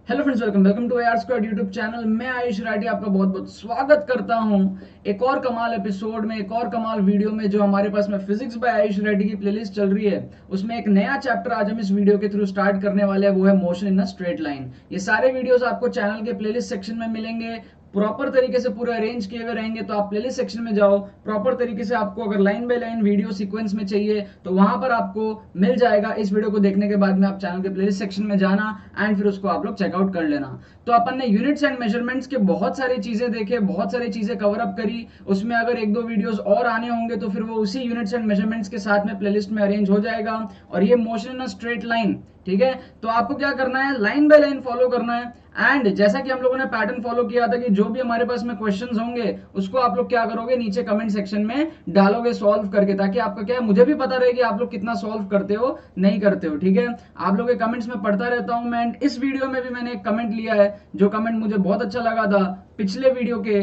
Hello friends, welcome to AR squad YouTube channel. मैं आयुष राठी आपका बहुत बहुत स्वागत करता हूं एक और कमाल एपिसोड में, एक और कमाल वीडियो में जो हमारे पास में फिजिक्स बाय आयुष राठी की प्लेलिस्ट चल रही है। उसमें एक नया चैप्टर आज हम इस वीडियो के थ्रू स्टार्ट करने वाले हैं, वो है motion in a straight line. ये सारे वीडियोस आपको चैनल के प्लेलिस्ट सेक्शन में मिलेंगे, प्रॉपर तरीके से पूरे अरेंज किए हुए रहेंगे। तो आप प्लेलिस्ट सेक्शन में जाओ, प्रॉपर तरीके से आपको अगर line by line video sequence में चाहिए तो वहां पर आपको मिल जाएगा। इस वीडियो को देखने के बाद में आप चैनल के प्लेलिस्ट सेक्शन में जाना एंड फिर उसको आप लोग चेकआउट कर लेना। तो अपन ने यूनिट्स एंड मेजरमेंट्स के बहुत सारी चीजें देखे, बहुत सारी चीजें कवर अप करी। उसमें अगर एक दो वीडियोस और आने होंगे तो फिर वो उसी यूनिट्स एंड मेजरमेंट्स के साथ में प्लेलिस्ट में अरेंज हो जाएगा। और ये motion in a straight line, ठीक है। तो आपको क्या करना है, लाइन बाय लाइन फॉलो करना है। एंड जैसा कि हम लोगों ने पैटर्न फॉलो किया था कि जो भी हमारे पास में क्वेश्चंस होंगे उसको आप लोग क्या करोगे, नीचे कमेंट सेक्शन में डालोगे सॉल्व करके, ताकि आपका क्या है, मुझे भी पता रहे कि आप लोग कितना सॉल्व करते हो नहीं करते हो, ठीक है। आप लोग के कमेंट्स में पढ़ता रहता हूं मैं। इस वीडियो में भी मैंने एक कमेंट लिया है, जो कमेंट मुझे बहुत अच्छा लगा था पिछले वीडियो के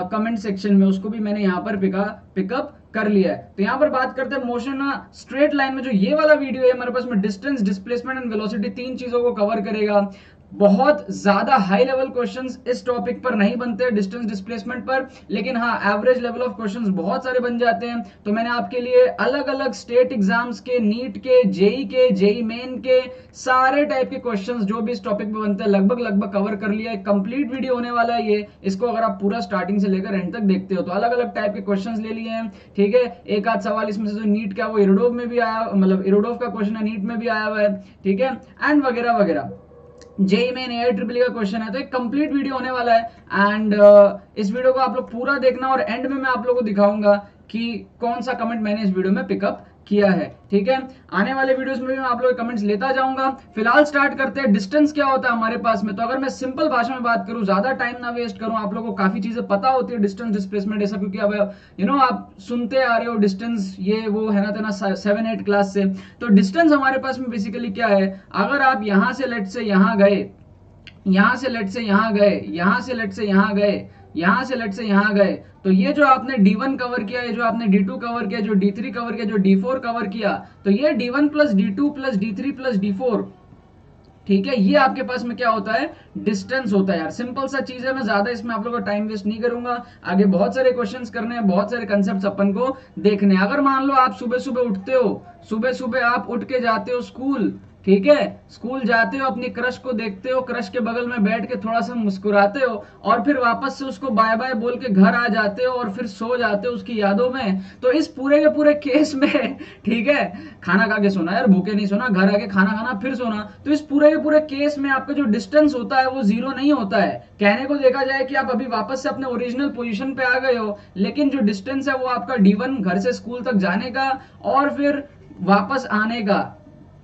कमेंट सेक्शन में, उसको भी मैंने यहाँ पर पिकअप कर लिया है। तो यहां पर बात करते हैं मोशन स्ट्रेट लाइन में। जो ये वाला वीडियो है हमारे पास में डिस्टेंस, डिस्प्लेसमेंट एंड वेलोसिटी, तीन चीजों को कवर करेगा। बहुत ज्यादा हाई लेवल क्वेश्चंस इस टॉपिक पर नहीं बनते डिस्टेंस डिस्प्लेसमेंट पर, लेकिन हाँ एवरेज लेवल ऑफ क्वेश्चंस बहुत सारे बन जाते हैं। तो मैंने आपके लिए अलग अलग स्टेट एग्जाम्स के, नीट के, जेई मेन के सारे टाइप के क्वेश्चंस जो भी इस टॉपिक पे बनते हैं लगभग कवर कर लिया है। कंप्लीट वीडियो होने वाला है ये, इसको अगर आप पूरा स्टार्टिंग से लेकर एंड तक देखते हो तो अलग अलग टाइप के क्वेश्चंस ले लिए हैं, ठीक है। एक आध सवाल इसमें से जो नीट का वो इरोडोव में भी आया, मतलब इरोडोव का क्वेश्चन है, नीट में भी आया हुआ है, ठीक है। एंड वगैरह वगैरह, जेई मेन AIEEE का क्वेश्चन है। तो एक कंप्लीट वीडियो होने वाला है एंड इस वीडियो को आप लोग पूरा देखना और एंड में मैं आप लोगों को दिखाऊंगा कि कौन सा कमेंट मैंने इस वीडियो में पिकअप किया है, ठीक है। आने वाले वीडियोस में भी मैं आप लोगों के कमेंट्स लेता जाऊंगा। फिलहाल स्टार्ट करते हैं। डिस्टेंस क्या होता है हमारे पास में, तो अगर मैं सिंपल भाषा में बात करूं, ज्यादा टाइम ना वेस्ट करूं, आप लोगों को काफी चीजें पता होती है डिस्टेंस डिस्प्लेसमेंट ऐसा, क्योंकि अब आप सुनते आ रहे हो डिस्टेंस, ये वो है ना 7-8 क्लास से। तो डिस्टेंस हमारे पास में बेसिकली क्या है, अगर आप यहां से लेट से यहां गए, यहां से लेट से यहां गए, यहां से लेट से यहां गए, यहां से लेट से यहां गए, तो ये जो आपने D1 कवर किया, ये जो आपने D2 कवर किया, जो D3 कवर किया, जो D4 कवर किया, तो ये D1 plus D2 plus D3 plus D4, ठीक है। ये आपके पास में क्या होता है, डिस्टेंस होता है यार। सिंपल सा चीज है, मैं ज्यादा इसमें आप लोगों का टाइम वेस्ट नहीं करूंगा। आगे बहुत सारे क्वेश्चंस करने हैं, बहुत सारे कंसेप्ट्स अपन को देखने हैं। अगर मान लो आप सुबह सुबह उठते हो, सुबह सुबह आप उठ के जाते हो स्कूल, ठीक है, स्कूल जाते हो, अपनी क्रश को देखते हो, क्रश के बगल में बैठ के थोड़ा सा मुस्कुराते हो और फिर वापस से उसको बाय बाय बोल के घर आ जाते हो और फिर सो जाते हो उसकी यादों में। तो इस पूरे के पूरे केस में ठीक है, खाना खा के सोना यार, भूखे नहीं सोना, घर आके खाना खाना फिर सोना। तो इस पूरे के पूरे केस में आपका जो डिस्टेंस होता है वो जीरो नहीं होता है। कहने को देखा जाए कि आप अभी वापस से अपने ओरिजिनल पोजीशन पे आ गए हो, लेकिन जो डिस्टेंस है वो आपका D1 घर से स्कूल तक जाने का और फिर वापस आने का,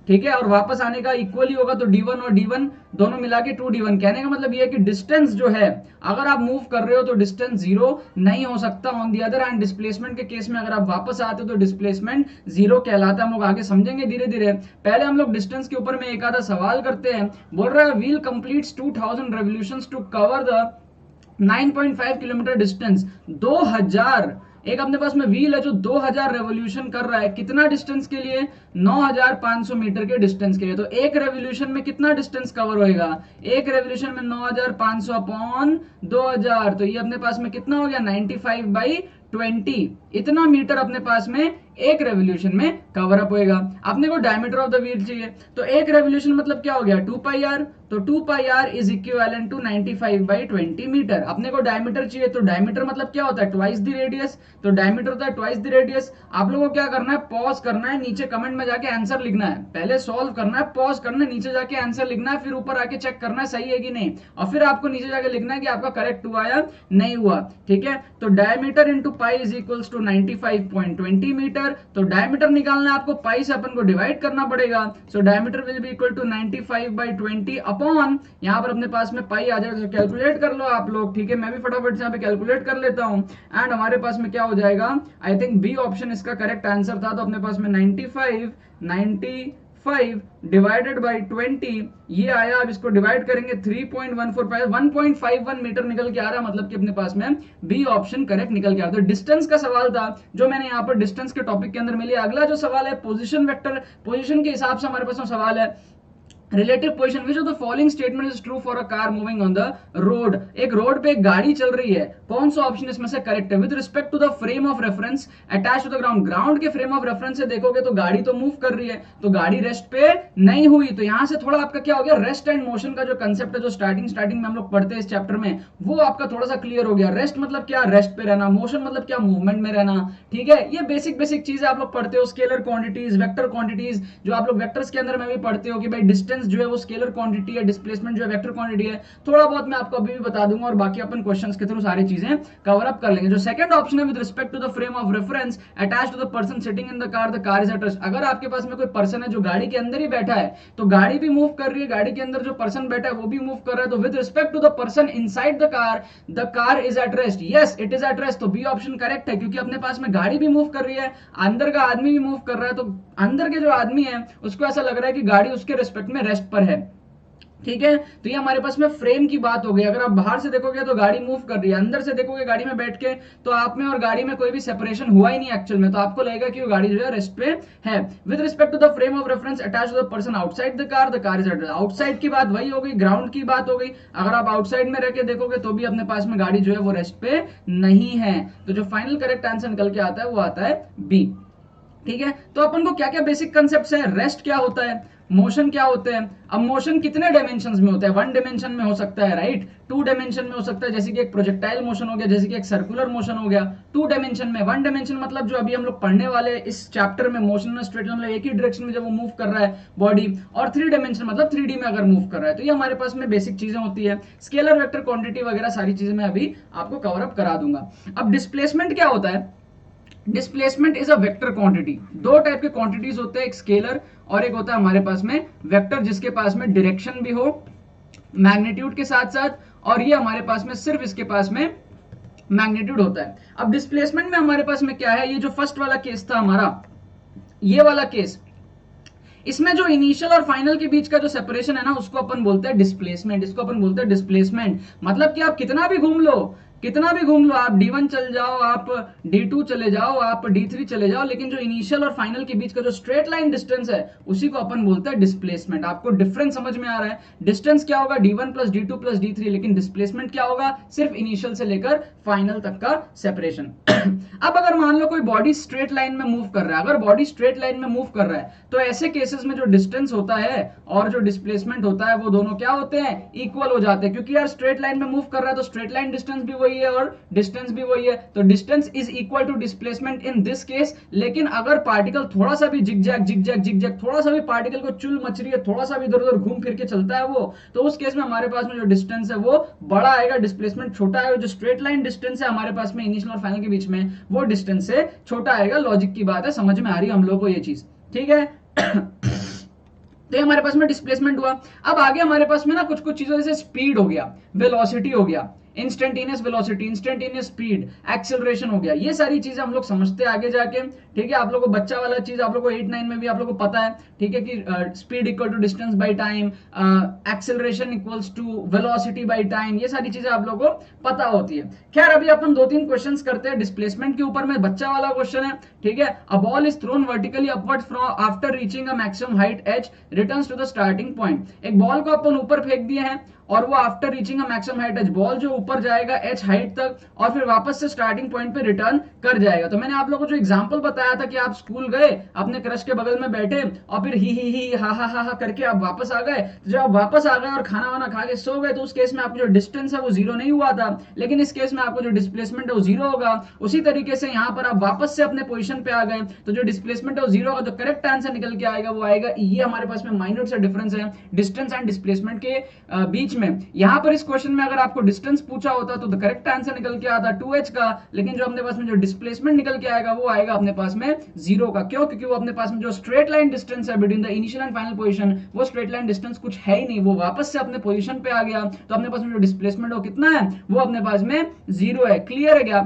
ठीक है, और वापस आने का इक्वली होगा। तो D1 और D1 दोनों मिला के 2D1। कहने का मतलब ये है कि डिस्टेंस जो है, अगर आप मूव कर रहे हो तो डिस्टेंस जीरो नहीं हो सकता। On the other hand displacement के केस में अगर आप वापस आते हो तो डिस्प्लेसमेंट जीरो कहलाता है। हम लोग आगे समझेंगे धीरे धीरे। पहले हम लोग डिस्टेंस के ऊपर में एक आधा सवाल करते हैं। बोल रहा है wheel completes 2000 revolutions to cover the 9.5 kilometre distance. 2000, एक अपने पास में व्हील है जो 2000 रेवोल्यूशन कर रहा है, कितना डिस्टेंस के लिए, 9500 मीटर के डिस्टेंस के लिए। तो एक रेवोल्यूशन में कितना डिस्टेंस कवर होएगा, एक रेवोल्यूशन में 9500 अपॉन 2000, तो ये अपने पास में कितना हो गया, 95/20। इतना मीटर अपने पास में एक रेवोल्यूशन में कवर अप होएगा। अपने को डायमीटर ऑफ द व्हील चाहिए, तो एक रेवोल्यूशन मतलब क्या हो गया, 2πr। तो 2πr is equivalent to 95/20 metre. अपने को डायमीटर चाहिए, तो डायमीटर मतलब क्या होता है, ट्वाइस द रेडियस। तो डायमीटर होता है ट्वाइस द रेडियस। आप लोगों को क्या करना है, पॉज करना है, नीचे कमेंट में जाके आंसर लिखना है। पहले सॉल्व करना है, पॉज करना है, नीचे जाके आंसर लिखना है, फिर ऊपर आके चेक करना है सही है कि नहीं, और फिर आपको नीचे जाके लिखना है कि आपका करेक्ट हुआ या नहीं हुआ, ठीक है। तो diameter into pi is equals to 95.20 metre. तो डायमीटर निकालना है आपको, पाई से अपन को डिवाइड करना पड़ेगा। So diameter will be equal to 95/20 upon, यहां पर अपने पास में पाई आ जाएगा, तो कैलकुलेट कर लो आप लोग, ठीक है। मैं भी फटाफट से यहाँ पे कैलकुलेट कर लेता हूं एंड हमारे पास में क्या हो जाएगा, आई थिंक बी ऑप्शन इसका करेक्ट आंसर था। तो अपने पास में 95 डिवाइडेड बाई 20 ये आया। अब इसको डिवाइड करेंगे 3.145, 1.51 मीटर निकल के आ रहा है, मतलब कि अपने पास में बी ऑप्शन करेक्ट निकल के आ रहा है। तो डिस्टेंस का सवाल था जो मैंने यहाँ पर डिस्टेंस के टॉपिक के अंदर मिली। अगला जो सवाल है पोजीशन वेक्टर, पोजीशन के हिसाब से हमारे पास में सवाल है। Relative position which of the following statement is true for a car moving on the road. एक रोड पे एक गाड़ी चल रही है, कौन सा ऑप्शन इसमें से करेक्ट है? With respect to the frame of reference attach to the ground, ground के फ्रेम ऑफ रेफरेंस से देखोगे तो गाड़ी तो मूव कर रही है, तो गाड़ी रेस्ट पे नहीं हुई। तो यहां से थोड़ा आपका क्या हो गया, रेस्ट एंड मोशन का जो कंसेप्ट है जो स्टार्टिंग में हम लोग पढ़ते हैं इस चैप्टर में, वो आपका थोड़ा सा क्लियर हो गया। रेस्ट मतलब क्या, रेस्ट पे रहना, मोशन मतलब क्या, मूवमेंट में रहना। ठीक है, ये बेसिक चीजें आप लोग पढ़ते हो। स्केलर क्वांटिटीज, वेक्टर क्वांटिटीज, जो आप लोग वेक्टर्स के अंदर में भी पढ़ते हो कि भाई डिस्टेंस जो है वो स्केलर क्वांटिटी है, डिस्प्लेसमेंट जो है वेक्टर क्वांटिटी है। थोड़ा बहुत मैं आपको अभी भी बता दूंगा और बाकी अपन क्वेश्चंस के थ्रू सारी चीजें कवर अप कर लेंगे। जो सेकंड ऑप्शन है with respect to the frame of reference attached to the person sitting in the car is at rest. अगर आपके पास में कोई पर्सन है जो गाड़ी के अंदर ही बैठा है, तो गाड़ी भी मूव कर रही है, गाड़ी के अंदर जो पर्सन बैठा है वो भी मूव कर रहा है, तो with respect to the person inside the car is at rest. Yes, it is at rest. तो बी ऑप्शन करेक्ट है, क्योंकि अपने पास में गाड़ी भी मूव कर रही है, अंदर का आदमी भी मूव कर रहा है, तो अंदर के जो आदमी है उसको ऐसा लग रहा है कि गाड़ी उसके रिस्पेक्ट में रेस्ट पर है। ठीक है, तो ये हमारे पास में फ्रेम की बात हो गई। अगर आप बाहर से देखोगे तो गाड़ी मूव कर रही है, अंदर से देखोगे गाड़ी में बैठ के तो आप में और गाड़ी में कोई भी सेपरेशन हुआ ही नहीं एक्चुअल में, तो आपको लगेगा कि वो गाड़ी जो है रेस्ट पे है। With respect to the frame of reference attached to the person outside the car is at rest. Outside की बात वही हो गई, ग्राउंड की बात हो गई। अगर आप आउटसाइड में रह के देखोगे तो भी अपने पास में गाड़ी जो है वो रेस्ट पे नहीं है। तो जो फाइनल करेक्ट आंसर निकल के आता है वो आता है बी। ठीक है, तो अपन को क्या क्या बेसिक कंसेप्ट है, रेस्ट क्या होता है, मोशन क्या होते हैं। अब मोशन कितने डायमेंशंस में होता है? वन डायमेंशन में हो सकता है, राइट, टू डायमेंशन में हो सकता है, जैसे कि एक प्रोजेक्टाइल मोशन हो गया, जैसे कि एक सर्कुलर मोशन हो गया, टू डायमेंशन में। वन डायमेंशन मतलब जो अभी हम लोग पढ़ने वाले इस चैप्टर में मोशन में स्ट्रेट लाइन, एक ही डायरेक्शन में जब वो मूव कर रहा है बॉडी। और थ्री डायमेंशन मतलब 3D में अगर मूव कर रहा है। तो ये हमारे पास में बेसिक चीजें होती है, स्केलर, वेक्टर, क्वांटिटी वगैरह सारी चीजें मैं अभी आपको कवर अप करा दूंगा। अब डिस्प्लेसमेंट क्या होता है? Displacement is a vector quantity. दो टाइप के क्वांटिटीज होते हैं, एक स्केलर और एक होता है हमारे पास में वेक्टर, जिसके पास में डायरेक्शन भी हो मैग्नीट्यूड के साथ साथ, और ये हमारे पास में सिर्फ इसके पास में मैग्नीट्यूड होता है। अब डिस्प्लेसमेंट में हमारे पास में क्या है, ये जो फर्स्ट वाला केस था हमारा, ये वाला केस, इसमें जो इनिशियल और फाइनल के बीच का जो सेपरेशन है ना, उसको अपन बोलते हैं डिस्प्लेसमेंट। इसको अपन बोलते हैं डिस्प्लेसमेंट। मतलब कि आप कितना भी घूम लो, कितना भी घूम लो, आप D1 चल जाओ, आप D2 चले जाओ, आप D3 चले जाओ, लेकिन जो इनिशियल और फाइनल के बीच का जो स्ट्रेट लाइन डिस्टेंस है उसी को अपन बोलते हैं डिस्प्लेसमेंट। आपको डिफरेंस समझ में आ रहा है? डिस्टेंस क्या होगा, D1 plus D2 plus D3, लेकिन डिस्प्लेसमेंट क्या होगा, सिर्फ इनिशियल से लेकर फाइनल तक का सेपरेशन। अब अगर मान लो कोई बॉडी स्ट्रेट लाइन में मूव कर रहा है, अगर बॉडी स्ट्रेट लाइन में मूव कर रहा है, तो ऐसे केसेस में जो डिस्टेंस होता है और जो डिस्प्लेसमेंट होता है वो दोनों क्या होते हैं, इक्वल हो जाते हैं। क्योंकि यार स्ट्रेट लाइन में मूव कर रहा है तो स्ट्रेट लाइन डिस्टेंस भी वही है और डिस्टेंस भी वही है, तो distance is equal to displacement in this case. लेकिन अगर पार्टिकल थोड़ा सा भी जिगजैग थोड़ा सा भी पार्टिकल को चुल मच रही है, थोड़ा सा भी इधर उधर घूम फिर के चलता है वो, तो उस केस में हमारे पास में जो डिस्टेंस है वो बड़ा आएगा, डिस्प्लेसमेंट छोटा आएगा। जो स्ट्रेट लाइन डिस्टेंस है हमारे पास में इनिशियल और फाइनल के बीच में, वो डिस्टेंस से छोटा आएगा। लॉजिक की बात है, समझ में आ रही है हम लोग को ये चीज? ठीक है। तो हमारे पास में डिस्प्लेसमेंट हुआ। अब आगे हमारे पास में ना कुछ कुछ चीजों, जैसे स्पीड हो गया, वेलोसिटी हो गया, instantaneous velocity, instantaneous speed, acceleration हो गया, ये सारी चीजें हम लोग समझते हैं आगे जाके। ठीक है, आप लोगों को बच्चा वाला चीज आप लोगों को 8-9 में भी आप लोगों को पता है। ठीक है, कि speed equal to distance by time, acceleration equals to velocity by time, ये सारी चीजें आप लोगों को पता होती है। खैर, अभी अपन 2-3 क्वेश्चंस करते हैं डिस्प्लेसमेंट के ऊपर में। बच्चा वाला क्वेश्चन है, ठीक है। A ball is thrown vertically upward from after reaching a maximum height h returns to the starting point. एक बॉल को अपन ऊपर फेंक दिए हैं और वो after reaching a maximum height h, ball जो ऊपर जाएगा h हाइट तक और फिर वापस से स्टार्टिंग पॉइंट पे रिटर्न कर जाएगा। तो मैंने आप लोगों को जो एग्जांपल बताया था कि आप स्कूल गए, अपने क्रश के बगल में बैठे और फिर ही हा करके आप वापस आ गए। तो जब आप वापस आ गए और खाना वाना खा के सो गए, तो उस केस में आपको जो डिस्टेंस है वो 0 नहीं हुआ था, लेकिन इस केस में आपको जो डिस्प्लेसमेंट है वो 0 होगा। उसी तरीके से यहाँ पर आप वापस से अपने पोजिशन पे आ गए, तो जो डिस्प्लेसमेंट है वो 0 होगा। तो करेक्ट आंसर निकल के आएगा वो आएगा, ये हमारे पास में माइन्यूट सा डिफरेंस है डिस्टेंस एंड डिस्प्लेसमेंट के बीच में। यहाँ पर इस क्वेश्चन में अगर आपको डिस्टेंस पूछा होता तो करेक्ट आंसर निकल के आता 2h का, लेकिन जो अपने पास में जो डिस्प्लेसमेंट निकल के आएगा वो आएगा अपने पास में 0 का। क्यों? क्योंकि वो अपने पास में जो स्ट्रेट लाइन डिस्टेंस है between the initial and final position, वो स्ट्रेट लाइन डिस्टेंस कुछ है ही नहीं, वो वापस से अपने पोजीशन पे आ गया। तो अपने पास में जो डिस्प्लेसमेंट हो कितना है, वो अपने पास में 0 है। क्लियर है क्या?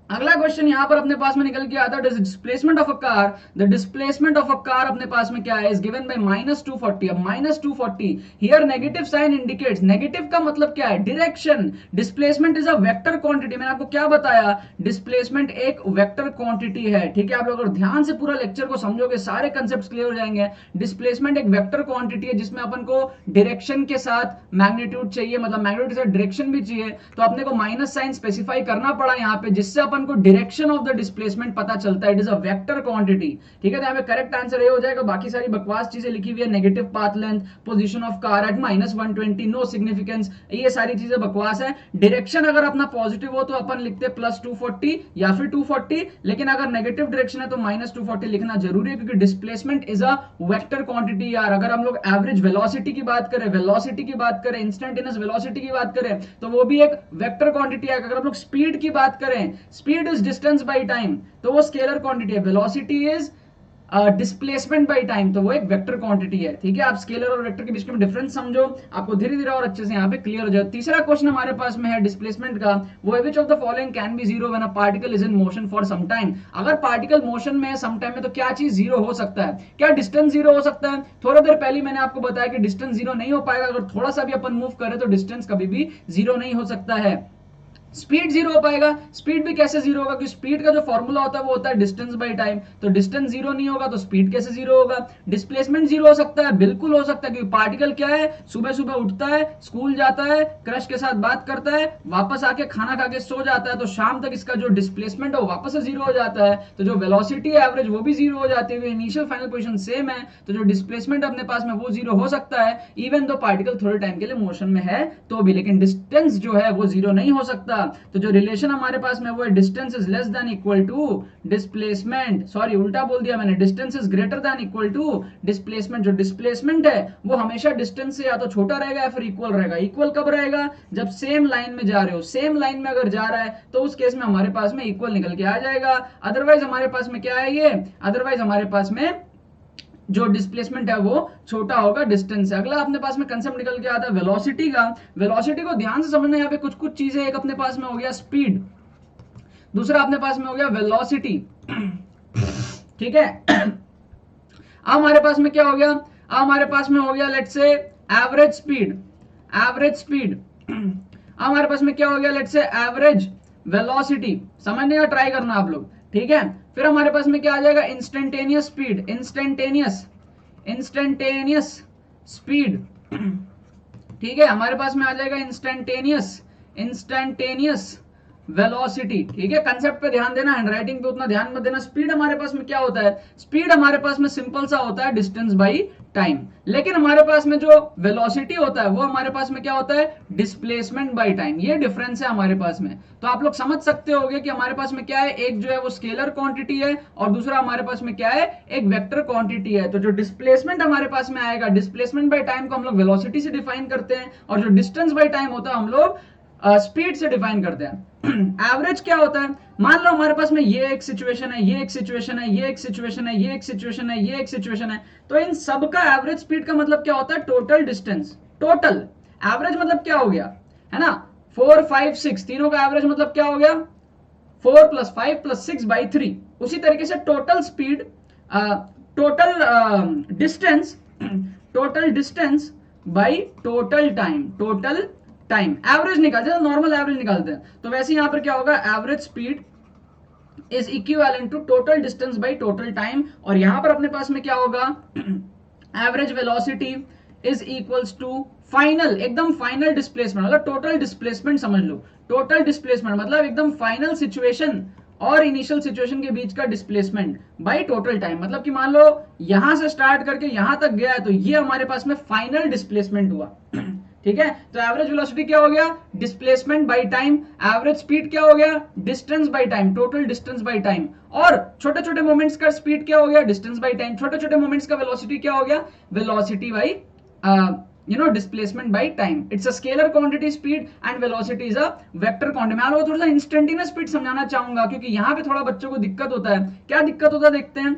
अगला क्वेश्चन यहां पर अपने पास में निकल के आता है displacement of a car. The displacement of a car अपने पास में क्या है, इज गिवन बाय -240। अब -240 here negative sign indicates, negative का मतलब क्या है, direction. Displacement is a vector quantity, मैंने आपको क्या बताया, डिस्प्लेसमेंट एक वेक्टर क्वांटिटी है। ठीक है, आप लोग अगर ध्यान से पूरा लेक्चर को समझोगे सारे कंसेप्ट क्लियर हो जाएंगे। डिस्प्लेसमेंट एक वेक्टर क्वांटिटी है जिसमें अपन को डायरेक्शन के साथ मैग्नीट्यूड चाहिए, मतलब मैग्नीट्यूड के साथ डायरेक्शन भी चाहिए, तो अपने को माइनस साइन स्पेसिफाई करना पड़ा यहाँ पे, जिससे अपन को डायरेक्शन ऑफ द डिस्प्लेसमेंट पता चलता है। It is a vector quantity. ठीक है, तो यहाँ पे करेक्ट आंसर ये हो जाएगा। बाकी सारी बकवास चीजें लिखी हुई है, negative path length, position of car at -120, no significance, ये सारी चीजें बकवास है। डायरेक्शन अगर अपना पॉजिटिव हो तो अपन लिखते हैं +240 या फिर 240, लेकिन अगर नेगेटिव डायरेक्शन है तो -240 लिखना जरूरी है, क्योंकि displacement is a vector quantity यार। अगर हम लोग एवरेज वेलोसिटी की बात करें, वेलोसिटी की बात करें, इंस्टेंटेनियस वेलोसिटी की बात करें, तो वो भी एक वेक्टर क्वांटिटी है। अगर हम लोग स्पीड की बात करें, speed is distance by time, तो वो स्केलर क्वांटिटी है। Velocity is displacement by time, तो वो एक वेक्टर क्वांटिटी है। ठीक है, आप स्केलर और वेक्टर के बीच में डिफरेंस समझो, आपको धीरे धीरे और अच्छे से यहाँ पे क्लियर हो जाए। तीसरा क्वेश्चन हमारे पास में है डिस्प्लेसमेंट का, वो है which of the following can be zero when a particle is in motion for some time. अगर पार्टिकल मोशन में है सम टाइम में, तो क्या चीज जीरो हो सकता है, क्या डिस्टेंस जीरो हो सकता है। थोड़ा देर पहले मैंने आपको बताया कि डिस्टेंस जीरो नहीं हो पाएगा, अगर थोड़ा सा भी अपन मूव करें तो डिस्टेंस कभी भी जीरो नहीं हो सकता है। स्पीड जीरो हो पाएगा, स्पीड भी कैसे जीरो होगा, क्योंकि स्पीड का जो फॉर्मूला होता है वो होता है डिस्टेंस बाय टाइम, तो डिस्टेंस जीरो नहीं होगा तो स्पीड कैसे जीरो होगा। डिस्प्लेसमेंट जीरो हो सकता है, बिल्कुल हो सकता है, क्योंकि पार्टिकल क्या है, सुबह सुबह उठता है, स्कूल जाता है, क्रश के साथ बात करता है, वापस आके खाना खा के सो जाता है, तो शाम तक इसका जो डिस्प्लेसमेंट है वो वापस से जीरो हो जाता है। तो जो वेलोसिटी है एवरेज वो भी जीरो हो जाती है, इनिशियल फाइनल पोजीशन सेम है, तो जो डिस्प्लेसमेंट अपने पास में वो जीरो हो सकता है, इवन दो पार्टिकल थोड़े टाइम के लिए मोशन में है तो भी, लेकिन डिस्टेंस जो है वो जीरो नहीं हो सकता। तो जो रिलेशन हमारे पास में वो है distance is less than equal to displacement, sorry उल्टा बोल दिया मैंने, distance is greater than equal to displacement. जो डिस्प्लेसमेंट है वो हमेशा डिस्टेंस से या तो छोटा रहेगा या फिर इक्वल रहेगा। इक्वल कब रहेगा, जब सेम लाइन में जा रहे हो, सेम लाइन में अगर जा रहा है तो उस केस में हमारे पास में इक्वल निकल के आ जाएगा। अदरवाइज हमारे पास में क्या है ये, अदरवाइज हमारे पास में जो डिस्प्लेसमेंट है वो छोटा होगा डिस्टेंस से। अगला अपने पास में कंसेप्ट निकल के आता है वेलोसिटी का। वेलोसिटी को ध्यान से समझना, यहाँ पे कुछ कुछ चीजें, एक अपने पास में हो गया स्पीड, दूसरा अपने पास में हो गया वेलोसिटी। ठीक है, अब हमारे पास में क्या हो गया, अब हमारे पास में हो गया let's say average speed, average speed. अब हमारे पास में क्या हो गया, लेट्स से एवरेज वेलोसिटी, समझने का ट्राई करना आप लोग। ठीक है, फिर हमारे पास में क्या आ जाएगा, instantaneous speed, instantaneous, instantaneous speed. ठीक है, हमारे पास में आ जाएगा इंस्टेंटेनियस, इंस्टेंटेनियस वेलोसिटी। ठीक है, कंसेप्ट पे ध्यान देना, हैंडराइटिंग पे उतना ध्यान मत देना। स्पीड हमारे पास में क्या होता है, स्पीड हमारे पास में सिंपल सा होता है डिस्टेंस बाय टाइम, लेकिन हमारे पास में जो वेलोसिटी होता है वो हमारे पास में क्या होता है, डिस्प्लेसमेंट बाय टाइम। ये डिफरेंस है हमारे पास में। तो आप लोग समझ सकते होंगे कि हमारे पास में क्या है, एक जो है वो स्केलर क्वांटिटी है और दूसरा हमारे पास में क्या है, एक वेक्टर क्वांटिटी है। तो जो डिस्प्लेसमेंट हमारे पास में आएगा, डिस्प्लेसमेंट बाय टाइम को हम लोग वेलोसिटी से डिफाइन करते हैं, और जो डिस्टेंस बाय टाइम होता है हम लोग स्पीड से डिफाइन करते हैं। एवरेज क्या होता है, मान लो हमारे पास में ये एक सिचुएशन है, ये एक सिचुएशन है, ये एक सिचुएशन है, ये एक सिचुएशन है, ये एक सिचुएशन है, तो इन सब का एवरेज स्पीड का मतलब क्या होता है, टोटल डिस्टेंस। टोटल एवरेज मतलब क्या हो गया, है ना, 4 5 6 तीनों का एवरेज मतलब क्या हो गया, 4 + 5 + 6 / 3। उसी तरीके से total speed, total distance, total distance by total time, total time average निकालते हैं, नॉर्मल एवरेज निकालते हैं। तो वैसे यहां पर क्या होगा, average speed is equivalent to total distance by total time, और यहां पर अपने पास में क्या होगा, average velocity is equals to final, एकदम फाइनल डिस्प्लेसमेंट, मतलब टोटल डिस्प्लेसमेंट समझ लो। टोटल डिस्प्लेसमेंट मतलब एकदम फाइनल सिचुएशन और इनिशियल सिचुएशन के बीच का डिस्प्लेसमेंट बाय टोटल टाइम। मतलब कि मान लो यहां से स्टार्ट करके यहां तक गया है, तो ये हमारे पास में फाइनल डिस्प्लेसमेंट हुआ। ठीक है, तो एवरेज वेलोसिटी क्या हो गया, displacement by time, average speed क्या हो गया, distance by time, total distance by time, और छोटे छोटे मोमेंट्स का स्पीड क्या हो गया, डिस्टेंस बाय टाइम, छोटे छोटे मोमेंट्स का वेलोसिटी क्या हो गया, velocity bye displacement by time. It's a scalar quantity, speed and velocity is a vector quantity. मैं आपको थोड़ा सा इंस्टेंटेनियस स्पीड समझाना चाहूंगा, क्योंकि यहां पे थोड़ा बच्चों को दिक्कत होता है। क्या दिक्कत होता है देखते हैं।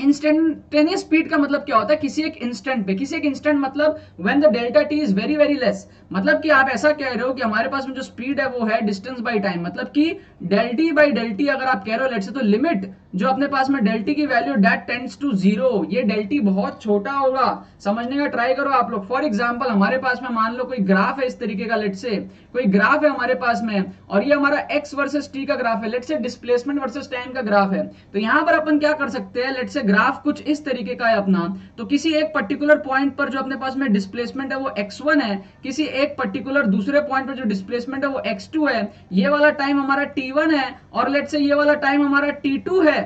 इंस्टेंटेनियस स्पीड का मतलब क्या होता है, किसी एक इंस्टेंट पे, किसी एक इंस्टेंट मतलब when the delta T is very very less, मतलब कि आप ऐसा कह रहे हो कि हमारे पास में जो स्पीड है वो है डिस्टेंस बाय टाइम, मतलब कि del T by del T अगर आप कह रहे हो लेट्स से, तो लिमिट जो अपने पास में डेल टी की value that tends to zero, ये डेल टी बहुत छोटा होगा। समझने का ट्राई करो आप लोग। फॉर एग्जांपल हमारे पास में मान लो कोई ग्राफ है इस तरीके का, लेट्स से कोई ग्राफ है हमारे पास में और ये हमारा एक्स वर्सेस टी का ग्राफ है, let's say displacement versus time का ग्राफ है। तो यहां पर अपन क्या कर सकते हैं, लेट्स से ग्राफ कुछ इस तरीके का है अपना, तो किसी एक पर्टिकुलर पॉइंट पर जो अपने पास में डिस्प्लेसमेंट है वो x1 है, किसी एक पर्टिकुलर दूसरे पॉइंट पर जो डिस्प्लेसमेंट है वो x2 है, ये वाला टाइम हमारा t1 है और लेट्स से ये वाला टाइम हमारा t2 है।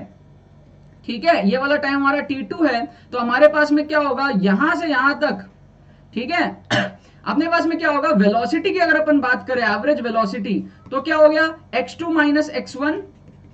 ठीक है, ये वाला टाइम हमारा t2 है। तो हमारे पास में क्या होगा यहां से यहां तक, ठीक है अपने पास में क्या होगा, वेलोसिटी की अगर अपन बात करें, एवरेज वेलोसिटी, तो क्या हो गया x2 minus x1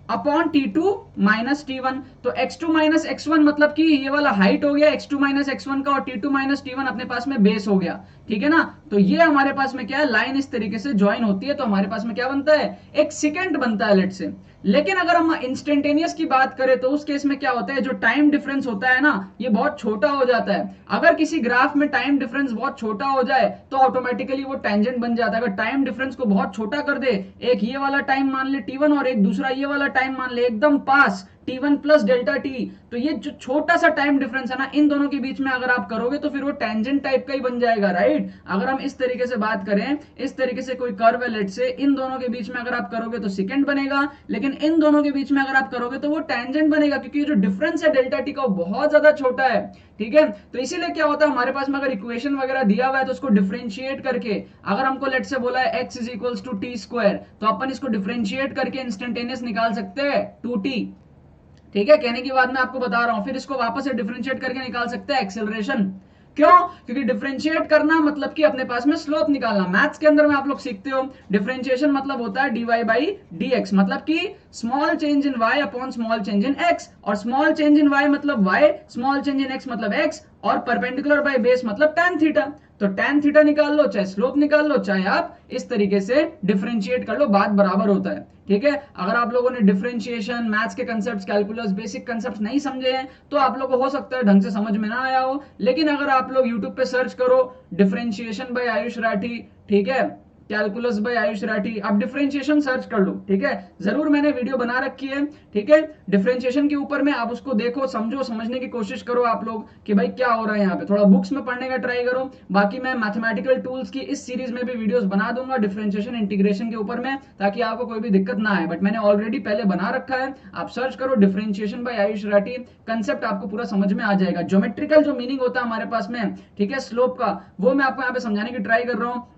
upon t2 minus t1। तो x2 माइनस x1 मतलब कि ये वाला हाइट हो गया x2 माइनस x1 का और t2 माइनस t1 अपने पास में बेस हो गया। ठीक है ना, तो ये हमारे पास में क्या है, लाइन इस तरीके से ज्वाइन होती है, तो हमारे पास में क्या बनता है, एक सेकंड बनता है लेट से। लेकिन अगर हम इंस्टेंटेनियस की बात करें तो उस केस में क्या होता है, जो टाइम डिफरेंस होता है ना ये बहुत छोटा हो जाता है। अगर किसी ग्राफ में टाइम डिफरेंस बहुत छोटा हो जाए तो ऑटोमेटिकली वो टेंजेंट बन जाता है। अगर टाइम डिफरेंस को बहुत छोटा कर दे, एक ये वाला टाइम मान ले t1 और एक दूसरा ये वाला टाइम मान ले एकदम पास t1 प्लस डेल्टा टी, तो ये जो छोटा सा टाइम डिफरेंस है ना इन दोनों के बीच में अगर आप करोगे तो फिर वो टेंजेंट टाइप का ही बन जाएगा, राइट। अगर हम इस तरीके से बात करें, इस तरीके से कोई कर्व है लेट से, इन दोनों के बीच में अगर आप करोगे तो सेकंड बनेगा, लेकिन इन दोनों के बीच में अगर आप करोगे तो वो टेंजेंट बनेगा, क्योंकि जो डिफरेंस है डेल्टा टी का वो बहुत ज्यादा छोटा है। ठीक है, तो इसीलिए क्या होता है हमारे पास में अगर इक्वेशन वगैरह दिया हुआ है तो उसको डिफरेंशिएट करके, अगर हमको लेट से बोला है x is equals to T square, तो अपन इसको डिफरेंशिएट करके इंस्टेंटेनियस निकाल सकते हैं 2t। ठीक है, कहने की बात मैं आपको बता रहा हूं, फिर इसको वापस से डिफरेंशिएट करके निकाल सकते हैं एक्सेलरेशन। क्यों, क्योंकि डिफरेंशिएट करना मतलब कि अपने पास में स्लोप निकालना। मैथ्स के अंदर में आप लोग सीखते हो डिफरेंशिएशन मतलब होता है dy बाई dx, मतलब कि small change in y upon small change in x, और स्मॉल चेंज इन y मतलब y, small change in x मतलब x, और परपेंडिकुलर बाय बेस मतलब tan थीटा। तो tan थीटा निकाल लो, चाहे स्लोप निकाल लो, चाहे आप इस तरीके से डिफरेंशिएट कर लो, बात बराबर होता है। ठीक है, अगर आप लोगों ने डिफरेंशिएशन, मैथ्स के कंसेप्ट्स, कैलकुलस, बेसिक कंसेप्ट्स नहीं समझे हैं तो आप लोगों को हो सकता है ढंग से समझ में ना आया हो, लेकिन अगर आप लोग यूट्यूब पे सर्च करो डिफरेंशिएशन बाय आयुष राठी, ठीक है, कैलकुलस बाय आयुष राठी, आप डिफरेंशिएशन सर्च कर लो। ठीक है, जरूर मैंने वीडियो बना रखी है, ठीक है, डिफरेंशिएशन के ऊपर में, आप उसको देखो, समझो, समझने की कोशिश करो आप लोग कि भाई क्या हो रहा है यहाँ पे, थोड़ा बुक्स में पढ़ने का ट्राई करो। बाकी मैं मैथमेटिकल टूल्स की इस सीरीज में भी वीडियोस बना दूंगा डिफरेंशिएशन इंटीग्रेशन के ऊपर में, ताकि आपको कोई भी दिक्कत ना आए, बट मैंने ऑलरेडी पहले बना रखा है, आप सर्च करो differentiation by Ayush Rathi, concept आपको पूरा समझ में आ जाएगा। ज्योमेट्रिकल जो मीनिंग होता है हमारे पास में, ठीक है, स्लोप का, वो मैं आपको यहाँ पे समझाने की ट्राई कर रहा हूँ।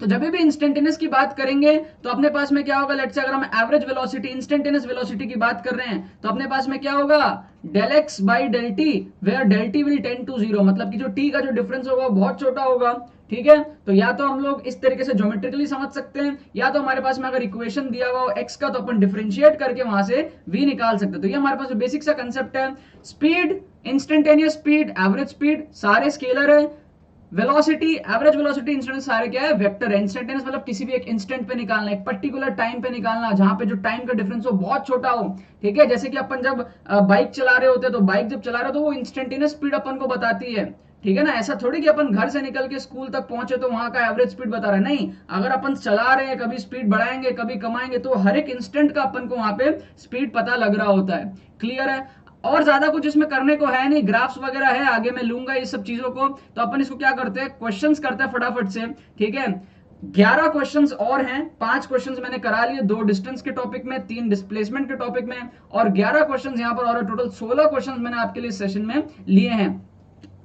तो जब भी इंस्टेंटेनियस की बात करेंगे तो अपने पास में क्या होगा, लेट्स से अगर हम एवरेज वेलोसिटी, इंस्टेंटेनियस वेलोसिटी की बात कर रहे हैं तो अपने पास में क्या होगा, del X by del T, where del T will tend to zero, मतलब कि जो टी का जो डिफरेंस होगा वो बहुत छोटा होगा। ठीक है, तो या तो हम लोग इस तरीके से ज्योमेट्रिकली समझ सकते हैं, या तो हमारे पास में अगर इक्वेशन दिया हुआ हो एक्स का तो अपन डिफरेंशिएट करके वहां से v निकाल सकते हैं। तो ये हमारे पास बेसिक सा कंसेप्ट है। Speed, instantaneous speed, average speed, सारे स्केलर है। वेलोसिटी, एवरेज वेलोसिटी, इंस्टेंटेनियस सारे क्या है, वेक्टर है। इंस्टेंटेनियस मतलब किसी भी एक इंस्टेंट पे निकालना, एक पर्टिकुलर टाइम पे निकालना, जहां पे जो टाइम का डिफरेंस हो बहुत छोटा हो। ठीक है, जैसे कि अपन जब बाइक चला रहे होते हैं तो बाइक जब चला रहे हो तो वो इंस्टेंटेनियस स्पीड अपन को बताती है। ठीक है ना, ऐसा थोड़ी कि अपन घर से निकल के स्कूल तक पहुंचे तो वहां का एवरेज स्पीड बता रहा है, नहीं। अगर अपन चला रहे हैं, कभी स्पीड बढ़ाएंगे, कभी कमाएंगे, तो हर एक इंस्टेंट का अपन को वहां पे स्पीड पता लग रहा होता है। क्लियर है, और ज्यादा कुछ इसमें करने को है नहीं, ग्राफ्स वगैरह है, आगे मैं लूंगा इस सब चीजों को। तो अपन इसको क्या करते हैं, क्वेश्चंस करते हैं फटाफट से। ठीक है, 11 क्वेश्चंस और हैं, 5 क्वेश्चंस मैंने करा लिए, 2 डिस्टेंस के टॉपिक में, 3 डिस्प्लेसमेंट के टॉपिक में, और 11 क्वेश्चंस यहां पर, और टोटल 16 क्वेश्चंस मैंने आपके लिए सेशन में लिए हैं।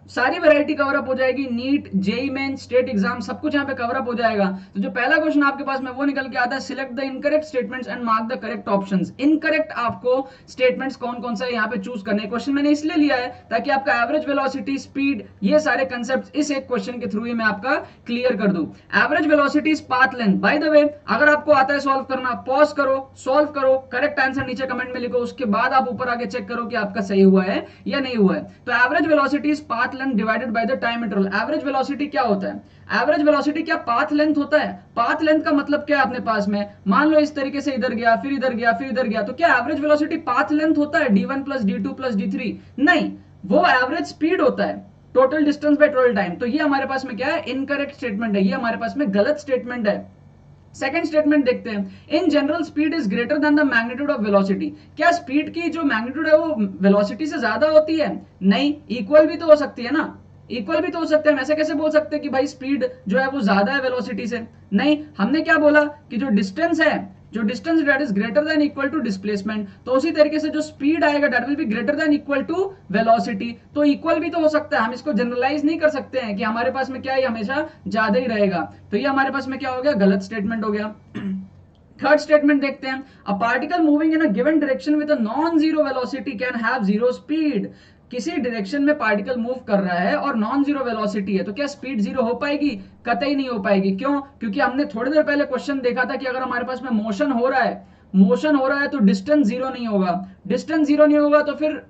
सारी वैरायटी कवर अप हो जाएगी, NEET, JEE Main, state exam, सब कुछ यहाँ पे कवर अप हो जाएगा। तो जो पहला क्वेश्चन आपके पास में वो निकल के आता है, select the incorrect statements and mark the correct options. Incorrect आपको स्टेटमेंट्स कौन कौन सा है यहाँ पे चूज करने। क्वेश्चन मैंने इसलिए लिया है ताकि आपका एवरेज वेलोसिटी, स्पीड, ये सारे कंसेप्ट इस एक क्वेश्चन के थ्रू ही मैं आपका क्लियर कर दूं। Average velocity is path length. By the way, अगर आपको आता है सॉल्व करना, पॉज करो, सॉल्व करो, करेक्ट आंसर नीचे कमेंट में लिखो, उसके बाद आप ऊपर आगे चेक करो कि आपका सही हुआ है या नहीं हुआ है। तो average velocity is path length divided by the time interval. Average velocity क्या होता है? एवरेज वेलोसिटी क्या पाथ लेंथ होता है? पाथ लेंथ का मतलब क्या है अपने पास में? मान लो इस तरीके से इधर गया, फिर इधर गया, फिर इधर गया, तो क्या एवरेज वेलोसिटी पाथ लेंथ होता है d1 plus d2 plus d3? नहीं, वो एवरेज स्पीड होता है, total distance by total time. तो ये हमारे पास में क्या है? इनकरेक्ट स्टेटमेंट है, ये हमारे पास में गलत स्टेटमेंट है। सेकंड स्टेटमेंट देखते हैं। In general speed is greater then the magnitude of velocity. क्या स्पीड की जो मैग्नीट्यूड है वो वेलोसिटी से ज्यादा होती है? नहीं, इक्वल भी तो हो सकती है ना, इक्वल भी तो हो सकते हैं। हम ऐसे कैसे बोल सकते हैं कि भाई स्पीड जो है वो ज्यादा है वेलोसिटी से? नहीं, हमने क्या बोला कि जो डिस्टेंस है, जो distance that is greater than equal to displacement, तो उसी तरीके से जो स्पीड आएगा that will be greater than equal to velocity. तो इक्वल भी तो हो सकता है, हम इसको जनरलाइज नहीं कर सकते हैं कि हमारे पास में क्या है हमेशा ज्यादा ही रहेगा। तो ये हमारे पास में क्या हो गया? गलत स्टेटमेंट हो गया। थर्ड स्टेटमेंट देखते हैं। A particle moving in a given direction with a non zero velocity can have zero speed. किसी डायरेक्शन में पार्टिकल मूव कर रहा है और नॉन जीरो वेलोसिटी है, तो क्या स्पीड जीरो हो पाएगी? कतई नहीं हो पाएगी। क्यों? क्योंकि हमने थोड़ी देर पहले क्वेश्चन देखा था कि अगर हमारे पास में मोशन हो रहा है, मोशन हो रहा है तो डिस्टेंस जीरो नहीं होगा। डिस्टेंस जीरो नहीं होगा तो फिर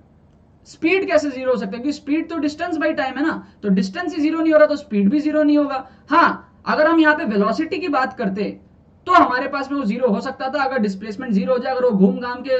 स्पीड कैसे जीरो हो सकता है? क्योंकि स्पीड तो डिस्टेंस बाई टाइम है ना, तो डिस्टेंस ही जीरो नहीं हो रहा तो स्पीड भी जीरो नहीं होगा। हाँ, अगर हम यहाँ पे वेलोसिटी की बात करते तो हमारे पास में वो जीरो हो सकता था अगर डिस्प्लेसमेंट जीरो हो जाए, अगर वो घूम घाम के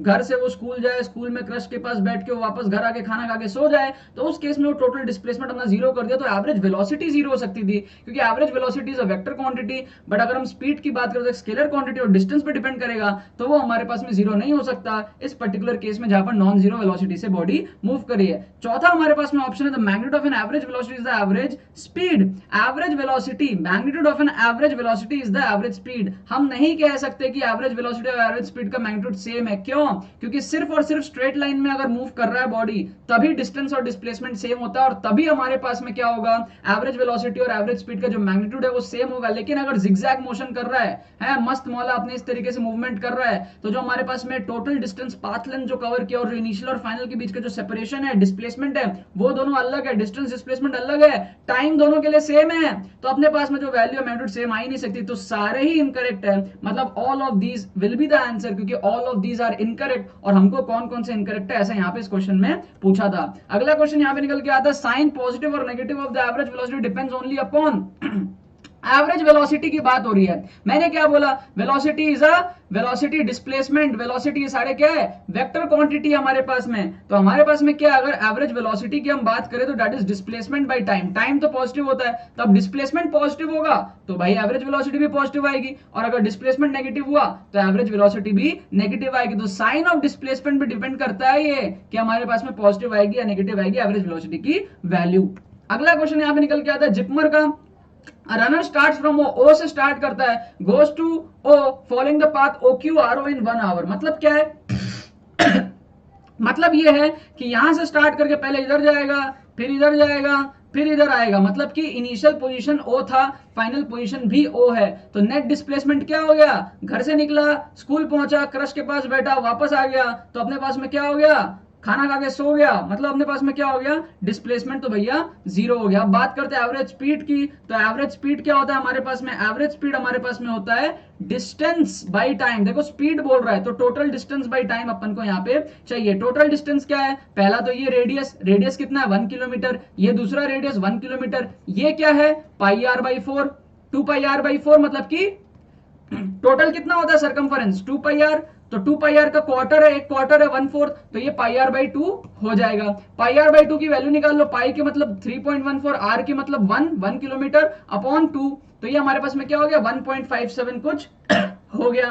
घर से वो स्कूल जाए, स्कूल में क्रश के पास बैठ के वो वापस घर आके खाना खा के सो जाए, तो उस केस में वो टोटल डिस्प्लेसमेंट अपना जीरो कर दिया तो एवरेज वेलोसिटी जीरो हो सकती थी, क्योंकि average velocity is a vector quantity. But अगर हम स्पीड की बात करें तो स्केलर क्वांटिटी और डिस्टेंस पे डिपेंड करेगा, तो वो हमारे पास में जीरो नहीं हो सकता इस पर्टिकुलर केस में जहां पर नॉन जीरो वेलोसिटी से बॉडी मूव कर रही है। चौथा हमारे पास में ऑप्शन है the magnitude of an average velocity is the average speed. Average velocity, magnitude of an average velocity is the average speed. हम नहीं कह सकते कि एवरेज वेलोसिटी और एवरेज स्पीड का मैग्नीट्यूड सेम है। क्यों? क्योंकि सिर्फ और सिर्फ स्ट्रेट लाइन में अगर मूव कर रहा है बॉडी तभी डिस्टेंस और डिस्प्लेसमेंट सेम होता है और तभी हमारे पास में क्या होगा? एवरेज वेलोसिटी और एवरेज स्पीड का जो मैग्नीट्यूड है वो सेम होगा। लेकिन अगर जिगजैग मोशन कर रहा है मस्त मौला अपने इस तरीके से मूवमेंट कर रहा है, तो जो हमारे पास में टोटल डिस्टेंस पाथ लेंथ जो कवर किया और जो इनिशियल और फाइनल के बीच का जो सेपरेशन है, डिस्प्लेसमेंट है, वो दोनों अलग है, डिस्टेंस डिस्प्लेसमेंट अलग है, टाइम दोनों के लिए सेम है, तो अपने पास में जो वैल्यू मैग्नीट्यूड सेम आ ही नहीं सकती। तो सारे ही इनकरेक्ट है, मतलब all of these will be the answer, क्योंकि all of these are incorrect. और हमको कौन कौन से इनकरेक्ट है ऐसा यहाँ पे इस क्वेश्चन में पूछा था। अगला क्वेश्चन यहाँ पे निकल के आता है, साइन पॉजिटिव और negative of the average velocity depends only upon. Average velocity की बात हो रही है, मैंने क्या बोला? Velocity is a velocity displacement, velocity सारे क्या है? वेक्टर क्वांटिटी हमारे पास में। तो हमारे पास में क्या, अगर एवरेज वेलोसिटी की हम बात करें तो that is displacement by time. Time तो पॉजिटिव होता है, तो अब डिस्प्लेसमेंट पॉजिटिव होगा तो भाई एवरेज वेलोसिटी भी पॉजिटिव आएगी, और अगर डिस्प्लेसमेंट नेगेटिव हुआ तो एवरेज वेलोसिटी भी नेगेटिव आएगी। तो साइन ऑफ डिस्प्लेसमेंट पे डिपेंड करता है ये कि हमारे पास में पॉजिटिव आएगी या नेगेटिव आएगी एवरेज वेलोसिटी की वैल्यू। अगला क्वेश्चन यहाँ पे निकल के आता है, जिपमर का रनर स्टार्ट्स फ्रॉम ओ से स्टार्ट करता है, goes to O following the path OQ RO in 1 hour. मतलब क्या है? मतलब ये है कि यहां से स्टार्ट करके पहले इधर जाएगा, फिर इधर जाएगा, फिर इधर आएगा। मतलब कि इनिशियल पोजीशन O था, फाइनल पोजीशन भी O है। तो नेट डिस्प्लेसमेंट क्या हो गया? घर से निकला, स्कूल पहुंचा, क्रश के पास बैठा, वापस आ गया, तो अपने पास में क्या हो गया? खाना खा के सो गया, मतलब अपने पास में क्या हो गया? डिस्प्लेसमेंट तो भैया जीरो हो गया। अब बात करते हैं एवरेज स्पीड की, तो एवरेज स्पीड क्या होता है हमारे पास में? एवरेज स्पीड हमारे पास में होता है डिस्टेंस बाय टाइम। देखो स्पीड बोल रहा है तो टोटल डिस्टेंस बाय टाइम अपन को यहाँ पे चाहिए। टोटल डिस्टेंस क्या है? पहला तो ये रेडियस, रेडियस कितना है? 1 किलोमीटर। ये दूसरा रेडियस 1 किलोमीटर। ये क्या है? πr/4, 2πr/4, मतलब कि टोटल कितना होता है सर्कमफरेंस? 2πr। तो 2πr का क्वार्टर है, एक क्वार्टर है 1/4, तो ये πr/2 हो जाएगा। πr/2 की वैल्यू निकाल लो, पाई के मतलब 3.14, r की मतलब 1 किलोमीटर अपॉन 2, तो ये हमारे पास में क्या हो गया? 1.57 कुछ हो गया।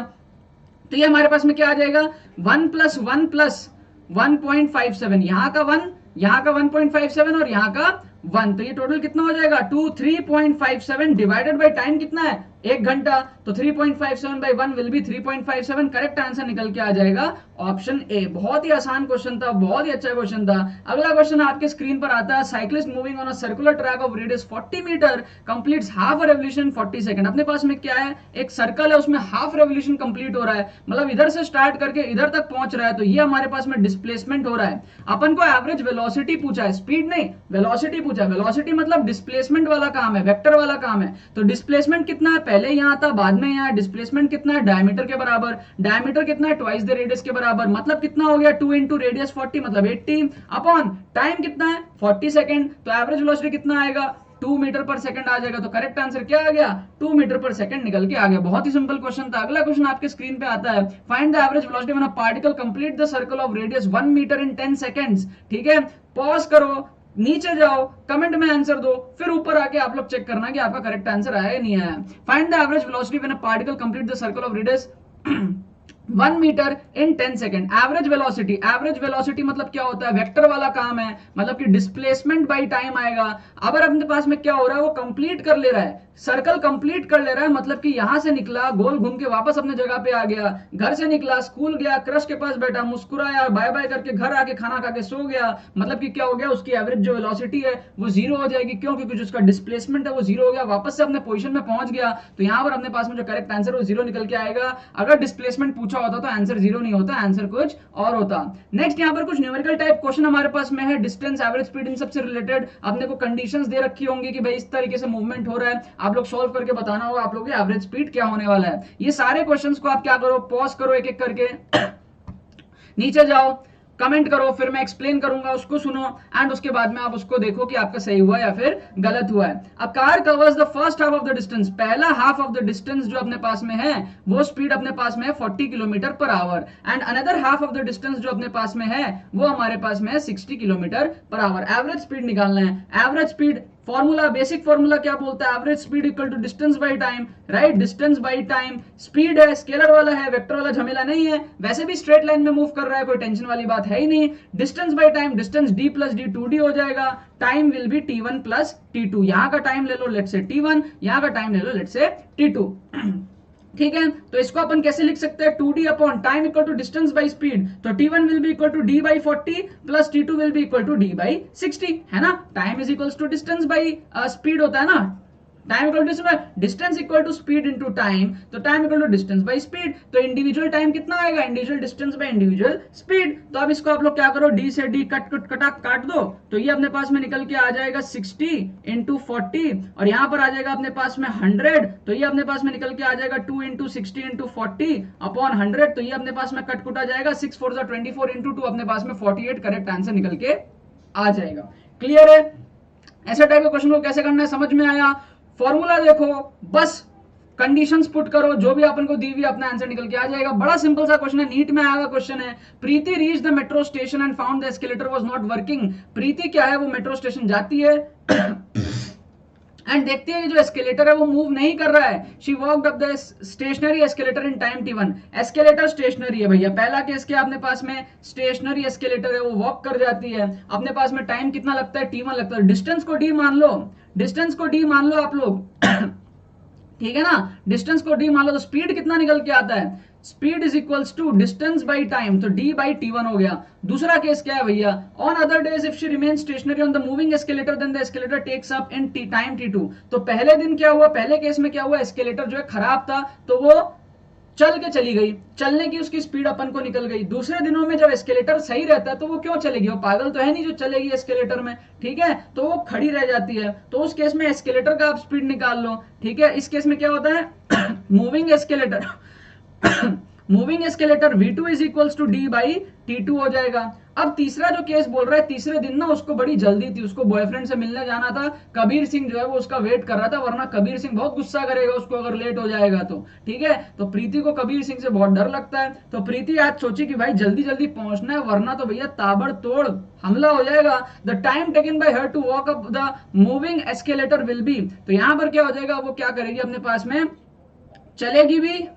तो ये हमारे पास में क्या आ जाएगा? 1 + 1 + 1.57, यहाँ का 1, यहाँ का 1.57 और यहाँ का 1, तो ये टोटल कितना हो जाएगा? 3.57 डिवाइडेड बाय टाइम कितना है? 1 घंटा, तो 3.57 by 1 will be 3.57। Correct answer निकल के आ जाएगा ऑप्शन ए। बहुत ही आसान क्वेश्चन था, बहुत ही अच्छा क्वेश्चन था। अगला क्वेश्चन आपके स्क्रीन पर आता है, cyclist moving on a circular track of radius 40 metre completes half revolution 40 second. अपने पास में क्या है? एक सर्कल है, उसमें हाफ रेवोल्यूशन कंप्लीट हो रहा है, मतलब इधर से स्टार्ट करके इधर तक पहुंच रहा है, तो ये हमारे पास में डिस्प्लेसमेंट हो रहा है। अपन को एवरेज वेलोसिटी पूछा है, स्पीड नहीं, वेलोसिटी पूछा है। वेलोसिटी मतलब डिस्प्लेसमेंट वाला काम है, वेक्टर वाला काम है। तो डिस्प्लेसमेंट कितना है? पहले यहाँ आता बाद में यहाँ। डिस्प्लेसमेंट कितना है, डायमीटर के बराबर। डायमीटर कितना है, ट्वाइस द रेडियस के बराबर। मतलब कितना हो गया, 2 इंटू रेडियस 40 मतलब 80 अपॉन टाइम कितना है 40 सेकेंड। तो एवरेज वेलोसिटी कितना आएगा, 2 मीटर पर सेकंड आ जाएगा। तो करेक्ट आंसर क्या आ गया, 2 मीटर पर सेकंड निकल के आ गया। बहुत ही सिंपल क्वेश्चन था। अगला क्वेश्चन आपके स्क्रीन पे आता है, find the average velocity when a particle complete the circle of radius 1 metre in 10 seconds. ठीक है, पॉज करो, नीचे जाओ, कमेंट में आंसर दो, फिर ऊपर आके आप लोग चेक करना कि आपका करेक्ट आंसर आया या नहीं आया। Find the average velocity when a particle complete the circle of radius 1 metre in 10 second. Average velocity, average velocity मतलब क्या होता है, वेक्टर वाला काम है, मतलब कि डिस्प्लेसमेंट बाय टाइम आएगा। अगर अपने पास में क्या हो रहा है, वो कंप्लीट कर ले रहा है, सर्कल कंप्लीट कर ले रहा है, मतलब कि यहां से निकला, गोल घूम के वापस अपने जगह पे आ गया, घर से निकला, स्कूल गया, क्रश के पास बैठा, मुस्कुराया, बाय बाय करके घर आके खाना खा के सो गया, मतलब कि क्या हो गया, उसकी एवरेज जो वेलोसिटी है वो जीरो हो जाएगी। क्यों, क्योंकि उसका डिस्प्लेसमेंट है वो जीरो हो गया, वापस से अपने पोजीशन में पहुंच गया। तो यहां पर अपने पास में जो करेक्ट आंसर वो जीरो निकल के आएगा। अगर डिस्प्लेसमेंट पूछा होता तो आंसर जीरो नहीं होता, आंसर कुछ और होता। नेक्स्ट यहाँ पर कुछ न्यूमेरिकल टाइप क्वेश्चन हमारे पास में है, डिस्टेंस, एवरेज स्पीड, इन सबसे रिलेटेड अपने को कंडीशंस दे रखी होंगी कि भाई इस तरीके से मूवमेंट हो रहा है, आप लोग सॉल्व करके बताना होगा आप लोगों की एवरेज स्पीड क्या होने वाला है। ये सारे क्वेश्चंस को आप क्या करो, पॉज करो एक एक करके, नीचे जाओ, कमेंट करो, फिर मैं एक्सप्लेन करूंगा, उसको सुनो एंड उसके बाद में आप उसको देखो कि आपका सही हुआ या फिर गलत हुआ है। A car covers the first half of the distance, पहला हाफ ऑफ द डिस्टेंस जो अपने पास में है वो स्पीड अपने पास में है 40 kilometre per hour, and another half of the distance जो अपने पास में है वो हमारे पास में है 60 kilometre per hour. Average speed निकालना है। Average speed formula, basic formula क्या बोलता है, average speed equal to distance by time, right. Distance by time, speed है, स्केलर वाला है, वेक्टर वाला झमेला नहीं है, वैसे भी स्ट्रेट लाइन में मूव कर रहा है, कोई टेंशन वाली बात है ही नहीं। Distance by time, distance d plus D 2d हो जाएगा, time will be t1 plus t2। यहां का टाइम ले लो लेट से t1, यहां का टाइम ले लो लेट से t2। ठीक है, तो इसको अपन कैसे लिख सकते हैं, 2d upon time equal to distance by speed, तो t1 will be equal to d by 40 plus t2 will be equal to d by 60, है ना। Time is equal to distance by speed होता है ना, time equal to distance equal to speed into time, तो time equal to distance by speed, तो individual time कितना आएगा, individual distance by individual speed. तो अब इसको आप लोग क्या करो, d से d काट दो, तो ये अपने पास में निकल के आ जाएगा 60 इंटू 40, और यहां पर आ जाएगा अपने पास में 100, तो ये अपने पास में निकल के आ जाएगा 2 इंटू 60 इंटू 40 अपॉन 100, तो ये अपने पास में कट आ जाएगा, 6 4 24 इंटू 2 अपने पास में 48 करेक्ट आंसर निकल के आ जाएगा। क्लियर है, ऐसे टाइप के क्वेश्चन को कैसे करना है समझ में आया। फॉर्मूला देखो, बस कंडीशंस पुट करो, जो भी अपन को दी हुई अपना आंसर निकल के आ जाएगा। बड़ा सिंपल सा क्वेश्चन है, नीट में आया हुआ क्वेश्चन है। Preeti reach the metro station and found the escalator was not working. Preeti क्या है, वो मेट्रो स्टेशन जाती है एंड देखती है कि जो एस्केलेटर है वो मूव नहीं कर रहा है। She walked up the stationary escalator in time t1। Escalator stationary है भैया, पहला केस क्या अपने पास में स्टेशनरी एस्केलेटर है, वो वॉक कर जाती है, अपने पास में टाइम कितना लगता है t1 लगता है। डिस्टेंस को d मान लो, डिस्टेंस को d मान लो आप लोग ठीक है ना, डिस्टेंस को d मान लो, तो स्पीड कितना निकल के आता है, speed is equals to distance by time, तो d बाई t1 हो गया। दूसरा केस क्या है भैया, on other days if she remain stationary on the moving escalator then the escalator takes up in time t2। तो पहले दिन क्या हुआ, पहले केस में क्या हुआ, एस्केलेटर जो है खराब था तो वो चल के चली गई, चलने की उसकी स्पीड अपन को निकल गई। दूसरे दिनों में जब एस्केलेटर सही रहता है तो वो क्यों चलेगी, वो पागल तो है नहीं जो चलेगी एस्केलेटर में, ठीक है, तो वो खड़ी रह जाती है। तो उस केस में एस्केलेटर का आप स्पीड निकाल लो, ठीक है। इस केस में क्या होता है moving escalator moving escalator v2 is equals to d by t2 हो जाएगा। अब तीसरा जो केस बोल रहा है, तीसरे दिन ना उसको बड़ी जल्दी थी, उसको बॉयफ्रेंड से मिलने जाना था, कबीर सिंह जो है वो उसका वेट कर रहा था, वरना कबीर सिंह बहुत गुस्सा करेगा उसको अगर लेट हो जाएगा तो, ठीक है। तो प्रीति को कबीर सिंह से बहुत डर लगता है, तो प्रीति आज सोची कि भाई जल्दी जल्दी पहुंचना है, वरना तो भैया ताबड़तोड़ हमला हो जाएगा। The time taken by her to walk up the moving escalator will be, तो यहां पर क्या हो जाएगा, वो क्या करेगी, अपने पास में चलेगी भी,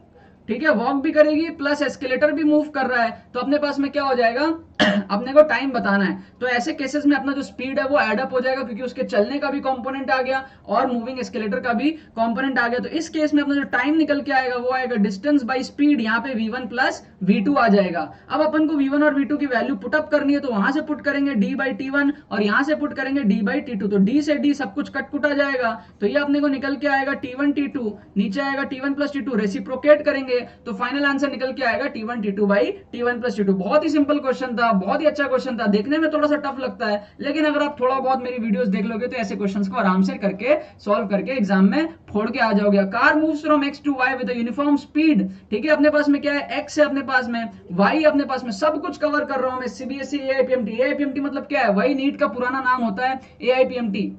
ठीक है, वॉक भी करेगी, प्लस एस्केलेटर भी मूव कर रहा है, तो अपने पास में क्या हो जाएगा अपने को टाइम बताना है। तो ऐसे केसेस में अपना जो स्पीड है वो एड अप हो जाएगा, क्योंकि उसके चलने का भी कंपोनेंट आ गया और मूविंग एस्केलेटर का भी कंपोनेंट आ गया। तो इस केस में अपना जो टाइम निकल के आएगा वो आएगा डिस्टेंस बाय स्पीड, यहाँ पे v1 प्लस v2 आ जाएगा। अब अपन को v1 और v2 की वैल्यू पुटअप करनी है, तो वहां से पुट करेंगे d बाई t1 और यहां से पुट करेंगे d बाई t2, तो d से d सब कुछ कट आ जाएगा, तो ये अपने को निकल के आएगा t1 t2, नीचे आएगा t1 प्लस t2, रेसिप्रोकेट करेंगे करेंगे तो फाइनल आंसर निकल के आएगा T1 T2 by T1 plus T2। बहुत ही सिंपल क्वेश्चन था, बहुत ही अच्छा क्वेश्चन था, देखने में थोड़ा सा टफ लगता है, लेकिन अगर आप थोड़ा बहुत मेरी वीडियोस देख लोगे तो ऐसे क्वेश्चंस को आराम से करके सॉल्व करके एग्जाम में फोड़ के आ जाओगे। Car moves from x to y with uniform speed, ठीक है, अपने पास में क्या है, x है अपने पास में, y अपने पास में, सब कुछ कवर कर रहा हूं मैं, सीबीएसई एआईपीएमटी। एआईपीएमटी मतलब क्या है, वही नीट का पुराना नाम होता है AIPMT.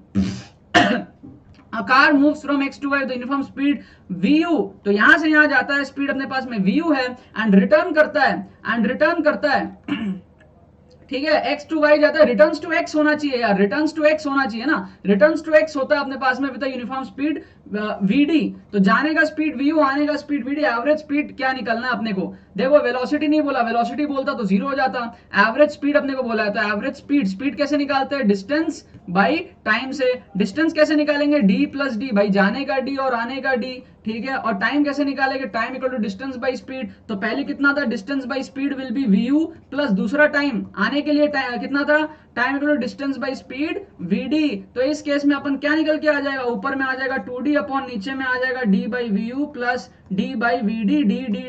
A car moves from x to y with uniform speed vu, तो यहां से यहां जाता है, स्पीड अपने पास में vu है, एंड रिटर्न करता है ठीक है, x टू y जाता है, रिटर्न्स टू x होना चाहिए यार, रिटर्न्स टू x होना चाहिए ना, रिटर्न्स टू x होता है अपने पास में विद यूनिफॉर्म स्पीड vd, तो जाने का स्पीड vu, आने का स्पीड vd। एवरेज स्पीड क्या निकलना है अपने को, देखो वेलोसिटी नहीं बोला, वेलोसिटी बोलता तो जीरो हो जाता, एवरेज स्पीड अपने को बोला है, तो एवरेज स्पीड कैसे निकालते हैं, डिस्टेंस बाई टाइम से। डिस्टेंस कैसे निकालेंगे, d प्लस डी, भाई जाने का d और आने का d, ठीक है, और टाइम कैसे निकालेंगे, time equal to distance by speed, तो पहले कितना था, distance by speed will be vu plus दूसरा टाइम, आने के लिए कितना था, time equal to distance by speed vd। तो इस केस में अपन क्या निकल के आ जाएगा, ऊपर में आ जाएगा 2d अपॉन नीचे में आ जाएगा d by vu plus d by vd,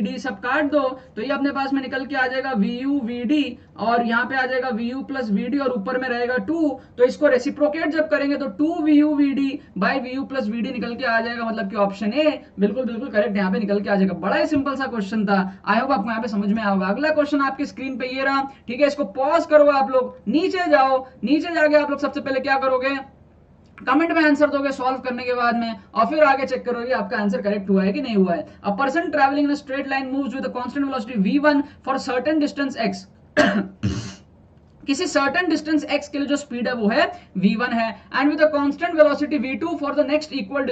d सब काट दो, तो ये अपने पास में निकल के आ जाएगा vu vd, और यहाँ पे आ जाएगा vu प्लस vd, और ऊपर में रहेगा 2, तो इसको रेसिप्रोकेट जब करेंगे तो 2 vu vd by vu plus vd निकल के आ जाएगा, मतलब कि ऑप्शन ए बिल्कुल करेक्ट यहाँ पे निकल के आ जाएगा। बड़ा ही सिंपल सा क्वेश्चन था, आई होप आपको यहाँ पे समझ में आएगा। अगला क्वेश्चन आपकी स्क्रीन पे ये रहा, ठीक है, इसको पॉज करो आप लोग, नीचे जाओ, नीचे जाके आप लोग सबसे पहले क्या करोगे, कमेंट में आंसर दोगे सॉल्व करने के बाद में, और फिर आगे चेक करोगे आपका आंसर करेक्ट हुआ है कि नहीं हुआ है। A person travelling in a straight line moves with a constant velocity v1 for certain distance x, किसी सर्टेन डिस्टेंस x के लिए जो स्पीड है वो है v1 है, and with a constant velocity v2 for the next equal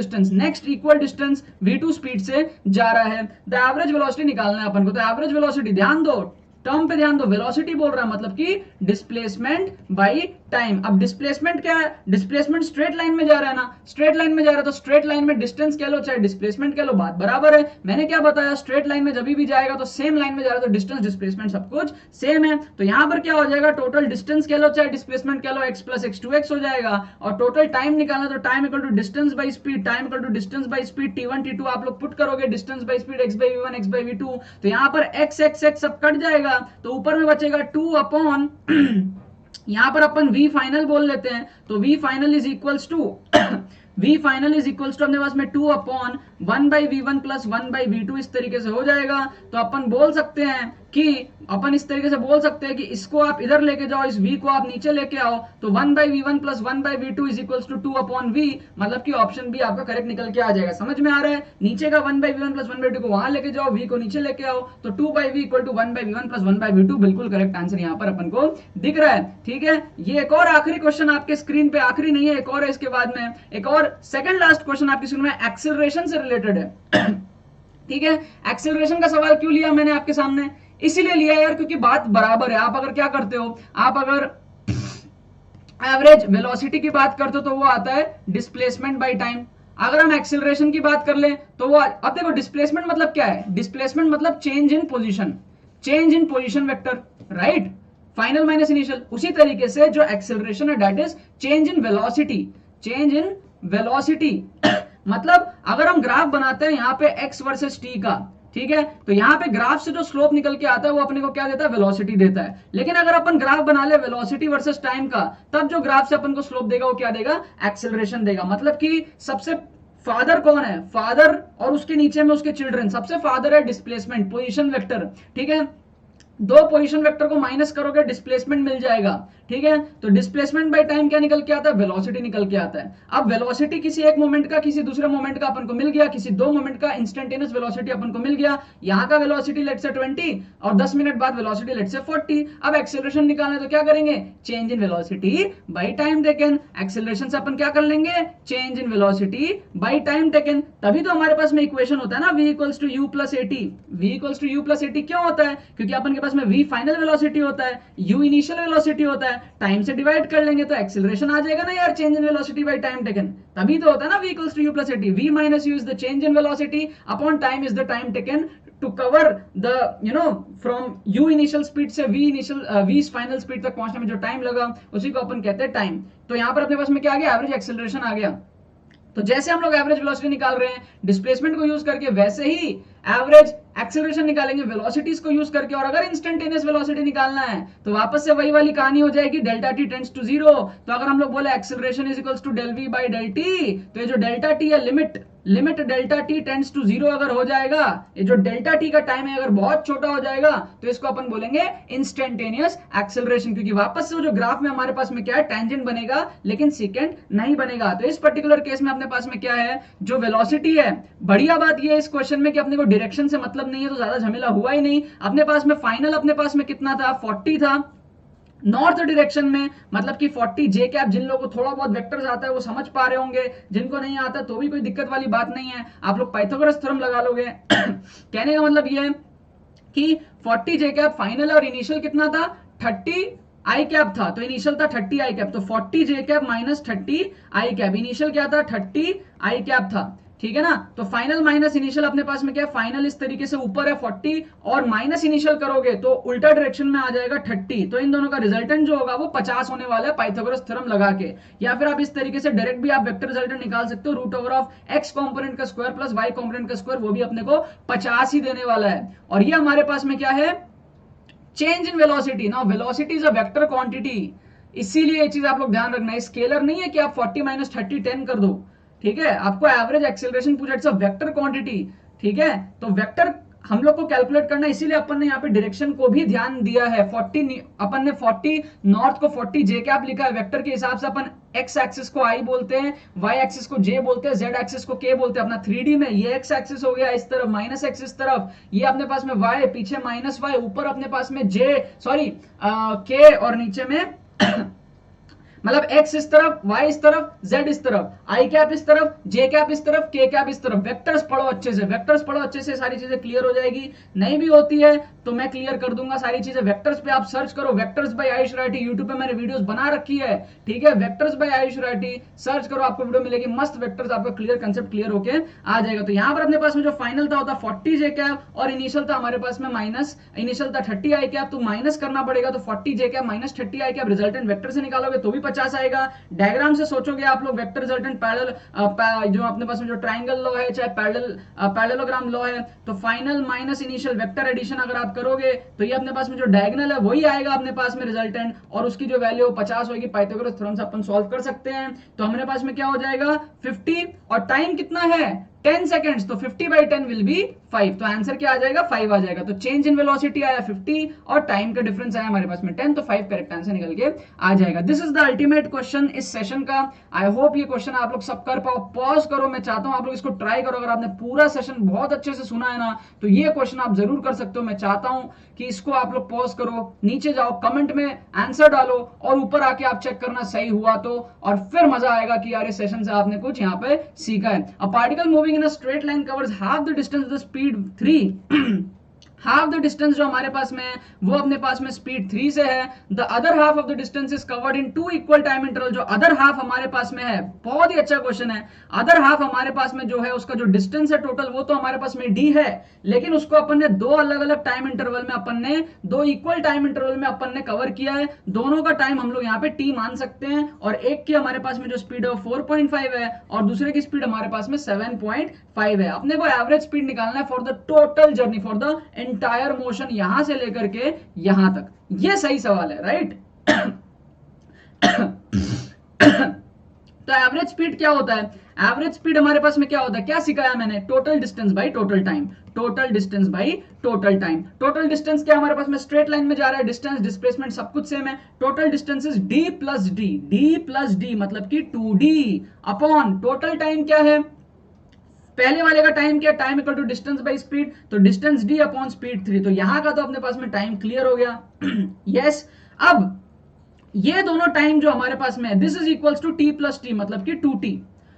distance v2 speed से जा रहा है। द एवरेज वेलोसिटी निकालना है अपन को, तो एवरेज वेलोसिटी ध्यान दो, टर्म पे ध्यान दो, वेलोसिटी बोल रहा है मतलब कि डिस्प्लेसमेंट बाई टाइम। अब डिस्प्लेसमेंट क्या है, डिस्प्लेसमेंट स्ट्रेट लाइन में जा रहा है ना, स्ट्रेट लाइन में जा रहा है, तो स्ट्रेट लाइन में डिस्टेंस कह लो चाहे डिस्प्लेसमेंट कह लो, बात बराबर है। मैंने क्या बताया, स्ट्रेट लाइन में जब भी जाएगा तो सेम लाइन में जा रहा है, तो डिस्टेंस डिस्प्लेसमेंट सब कुछ सेम है, तो यहां पर क्या हो जाएगा, टोटल डिस्टेंस कह लो चाहे डिस्प्लेसमेंट कह लो, x प्लस x2x हो जाएगा, और टोटल टाइम निकालना तो time equal to distance by speed, T1 T2 आप लोग पुट करोगे, distance by speed x by v1 x by v2, तो यहां पर x सब कट जाएगा, तो ऊपर में बचेगा 2 अपॉन यहां पर अपन v फाइनल बोल लेते हैं, तो v final is equals to अपने पास में 2 upon 1 by v1 plus 1 by v2 इस तरीके से हो जाएगा। तो अपन बोल सकते हैं कि इस तरीके से बोल सकते हैं कि इसको आप इधर लेके जाओ, इस v को आप नीचे लेके आओ, तो 1 by v1 plus 1 by v2 is equals to 2 upon v, मतलब कि ऑप्शन बी आपका करेक्ट निकल के आ जाएगा। समझ में आ रहा है, नीचे का 1 by v1 plus 1 by v2 को वहां लेके जाओ, v को नीचे लेके आओ, तो 2 by v equal to 1 by v1 plus 1 by v2, बिल्कुल करेक्ट आंसर यहाँ पर अपन को दिख रहा है। ठीक है, ये एक और आखिरी क्वेश्चन आपके स्क्रीन पे, आखिरी नहीं है, एक और है इसके बाद में, एक और सेकंड लास्ट क्वेश्चन आपकी स्क्रीन में एक्सेलरेशन से रिलेटेड है। ठीक है, एक्सेलरेशन का सवाल क्यों लिया मैंने आपके सामने, इसीलिए लिया यार क्योंकि बात बराबर है। आप अगर क्या करते हो, आप अगर एवरेज वेलोसिटी की बात करते हो तो वो आता है डिस्प्लेसमेंट बाय टाइम, अगर हम एक्सेलरेशन की बात कर ले तो वो, अब देखो डिस्प्लेसमेंट मतलब क्या है, डिस्प्लेसमेंट मतलब change in position vector, right, final minus initial. उसी तरीके से जो एक्सेलरेशन है that is change in velocity. मतलब अगर हम ग्राफ बनाते हैं यहाँ पे x वर्सेस t का, ठीक है, तो यहाँ पे ग्राफ से जो स्लोप निकल के आता है वो अपने को क्या देता है, वेलोसिटी देता है। लेकिन अगर अपन ग्राफ बना ले वेलोसिटी वर्सेस टाइम का, तब जो ग्राफ से अपन को स्लोप देगा वो क्या देगा, एक्सेलरेशन देगा। मतलब कि सबसे फादर कौन है, फादर और उसके नीचे में उसके चिल्ड्रन, सबसे फादर है डिस्प्लेसमेंट, पोजीशन वेक्टर, ठीक है, दो पोजीशन वेक्टर को माइनस करोगे डिस्प्लेसमेंट मिल जाएगा। ठीक है, तो डिस्प्लेसमेंट बाय टाइम क्या निकल के आता है, वेलोसिटी निकल के आता है। अब वेलोसिटी किसी एक मोमेंट का किसी दूसरे मोमेंट का अपन को मिल गया, किसी दो मोमेंट का इंस्टेंटेनियस वेलोसिटी अपन को मिल गया, यहाँ का वेलोसिटी लेट से 20 और 10 मिनट बाद वेलोसिटी लेट से 40। अब एक्सेलरेशन निकालना है तो क्या करेंगे, change in velocity by time taken. Acceleration से अपन क्या कर लेंगे, change in velocity by time taken. तभी तो हमारे पास में इक्वेशन होता है ना v equals to u plus at. v equals to u plus at क्यों होता है, क्योंकि अपन के पास में v फाइनल वेलोसिटी होता है, u इनिशियल वेलोसिटी होता है, टाइम से डिवाइड कर लेंगे तो एक्सेलरेशन आ जाएगा ना यार, change in velocity by time taken. तभी तो होता है ना v equals to u plus at. v minus u is the change in velocity upon time is the time taken to cover the from u initial speed से v final speed तक पहुंचने में जो टाइम लगा उसी को अपन कहते हैं टाइम। तो यहां पर अपने पास में क्या आ गया, एवरेज एक्सेलरेशन आ गया। तो जैसे हम लोग एवरेज वेलोसिटी निकाल रहे हैं डिस्प्लेसमेंट को यूज करके, वैसे ही एवरेज एक्सेलरेशन निकालेंगे वेलोसिटीज को यूज करके, और अगर इंस्टेंटेनियस वेलोसिटी निकालना है तो वापस से वही वाली कहानी हो जाएगी, delta T tends to zero. तो अगर हम लोग बोले acceleration is equals to del V by del T, तो ये जो डेल्टा टी है limit delta T tends to zero अगर हो जाएगा, ये जो डेल्टा टी का टाइम है अगर बहुत छोटा हो जाएगा, तो इसको अपन बोलेंगे इंस्टेंटेनियस एक्सेलरेशन, क्योंकि वापस से जो ग्राफ में हमारे पास में क्या है, टेंजेंट बनेगा लेकिन सेकेंड नहीं बनेगा। तो इस पर्टिकुलर केस में अपने पास में क्या है, जो वेलोसिटी है, बढ़िया बात ये है इस क्वेश्चन में कि अपने को डायरेक्शन से मतलब नहीं है, तो ज्यादा झमेला हुआ ही नहीं। अपने पास में फाइनल अपने पास में कितना था, 40 था नॉर्थ डायरेक्शन में, मतलब कि 40 जे कैप। जिन लोगों को थोड़ा बहुत वेक्टर्स आता है वो समझ पा रहे होंगे, जिनको नहीं आता तो भी कोई दिक्कत वाली बात नहीं है, आप लोग पाइथागोरस थ्योरम लगा लोगे। कहने का मतलब ये है कि 40 जे कैप फाइनल और इनिशियल कितना था, 30 आई कैप था, तो इनिशियल था 30 आई कैप, तो 40 जे कैप माइनस 30 आई कैप, इनिशियल क्या था 30 आई कैप था, ठीक है ना। तो फाइनल माइनस इनिशियल अपने पास में क्या है, फाइनल इस तरीके से ऊपर है 40 और माइनस इनिशियल करोगे तो उल्टा डायरेक्शन में आ जाएगा 30, तो इन दोनों का रिजल्टेंट जो होगा वो 50 होने वाला है पाइथागोरस थ्योरम लगा के। या फिर आप इस तरीके से डायरेक्ट भी आप वेक्टर रिजल्टेंट निकाल सकते हो, root over of X component का स्क्वायर प्लस वाई कॉम्पोनेंट का स्क्वायर, वो भी अपने को 50 ही देने वाला है। और ये हमारे पास में क्या है, change in velocity. Now velocity is a vector quantity, इसीलिए ये चीज आप लोग ध्यान रखना है, स्केलर नहीं है कि आप 40 माइनस 30 10 कर दो, ठीक है। आपको एवरेज एक्सेलरेशन पूछा, इट्स अ वेक्टर क्वांटिटी, ठीक है। तो वेक्टर हम लोग को कैलकुलेट करना, इसीलिए अपन ने यहाँ पे डायरेक्शन को भी ध्यान दिया है। 40 अपन ने 40 नॉर्थ को 40 जे कैप लिखा है, वेक्टर के हिसाब से अपन एक्स एक्सिस को आई बोलते हैं, वाई एक्सिस को जे बोलते हैं, जेड एक्सिस को के बोलते हैं। अपना 3D में ये एक्स एक्सिस हो गया इस तरफ, माइनस एक्स इस तरफ, ये अपने पास में वाई, पीछे माइनस वाई, ऊपर अपने पास में जे के, और नीचे में मतलब x इस तरफ, y इस तरफ, z इस तरफ, i कैप इस तरफ, j कैप इस तरफ, k कैप इस तरफ। वेक्टर्स पढ़ो अच्छे से, वेक्टर्स पढ़ो अच्छे से, सारी चीजें क्लियर हो जाएगी। नहीं भी होती है तो मैं क्लियर कर दूंगा सारी चीजें। वेक्टर्स पे आप सर्च करो, vectors bye Ayush Rathi, YouTube पे मैंने वीडियोस बना रखी है, ठीक है। Vectors bye Ayush Rathi search करो, आपको वीडियो मिलेगी मस्त, वेक्टर्स आपका क्लियर कंसेप्ट क्लियर होके आ जाएगा। तो यहाँ पर अपने पास में जो फाइनल था होता 40 जे कैप और इनिशियल था हमारे पास में माइनस, इनिशियल था 30 आई कैप, तो माइनस करना पड़ेगा, तो 40 जे कैप माइनस 30 आई कैप, रिजल्टेंट वेक्टर से निकालोगे तो भी 50 आएगा। डायग्राम से सोचोगे आप लोग, वेक्टर रिजल्टेंट पैरेलल, जो अपने पास में जो ट्रायंगल लॉ है, चाहे पैरेललोग्राम लॉ है, तो final minus initial vector addition अगर आप करोगे तो ये अपने पास में जो डायगोनल है वही आएगा अपने पास में रिजल्टेंट, और उसकी जो वैल्यू 50 होगी। पाइथागोरस थ्योरम से अपन सॉल्व कर सकते हैं। तो हमारे पास में क्या हो जाएगा 50, और टाइम कितना है 10 सेकेंड्स, तो 50 by 10 विल बी 5, तो आंसर क्या आ जाएगा 5 आ जाएगा। तो चेंज इन वेलोसिटी आया 50 और टाइम का डिफरेंस आया हमारे पास में 10, तो 5 करेक्ट आंसर निकल के आ जाएगा। This is the ultimate question इस सेशन का। आई होप ये क्वेश्चन आप लोग सब कर पाओ। पॉज करो, मैं चाहता हूं आप लोग इसको ट्राई करो। अगर आपने पूरा सेशन बहुत अच्छे से सुना है ना, तो ये क्वेश्चन आप जरूर कर सकते हो। मैं चाहता हूं कि इसको आप लोग पॉज करो, नीचे जाओ, कमेंट में आंसर डालो, और ऊपर आके आप चेक करना सही हुआ तो, और फिर मजा आएगा कि यार इस सेशन से आपने कुछ यहाँ पे सीखा है। A particle moving in a straight line covers half the distance with the speed 3 half the distance जो हमारे पास में है वो अपने पास में स्पीड 3 से है। The other half of the distance is covered in 2 equal time interval. जो अदर हाफ हमारे पास में है, बहुत ही अच्छा क्वेश्चन है। अदर हाफ हमारे पास में जो है उसका जो डिस्टेंस है टोटल, वो तो हमारे पास में d है, लेकिन उसको अपन ने 2 अलग अलग टाइम इंटरवल में, अपन ने 2 इक्वल टाइम इंटरवल में अपन ने कवर किया है। दोनों का टाइम हम लोग यहाँ पे t मान सकते हैं, और एक की हमारे पास में जो स्पीड है 4.5 है, और दूसरे की स्पीड हमारे पास में 7.5 है। अपने को एवरेज स्पीड निकालना है for the total journey, for the entire motion, यहां से लेकर के यहां तक। ये सही सवाल है, राइट। तो एवरेज स्पीड क्या होता है, एवरेज स्पीड हमारे पास में क्या होता है, क्या सिखाया मैंने, total distance by total time, total distance by total time. Total distance क्या हमारे पास में स्ट्रेट लाइन में जा रहा है, डिस्टेंस डिस्प्लेसमेंट सब कुछ सेम है। Total distance is d plus D मतलब कि 2d अपॉन टोटल टाइम क्या है, पहले वाले का टाइम क्या, time equal to distance by speed, तो डिस्टेंस d अपॉन स्पीड 3। तो यहां का तो अपने पास में टाइम क्लियर हो गया। यस अब ये दोनों टाइम जो हमारे पास में है, this is equals to t plus T मतलब कि 2t।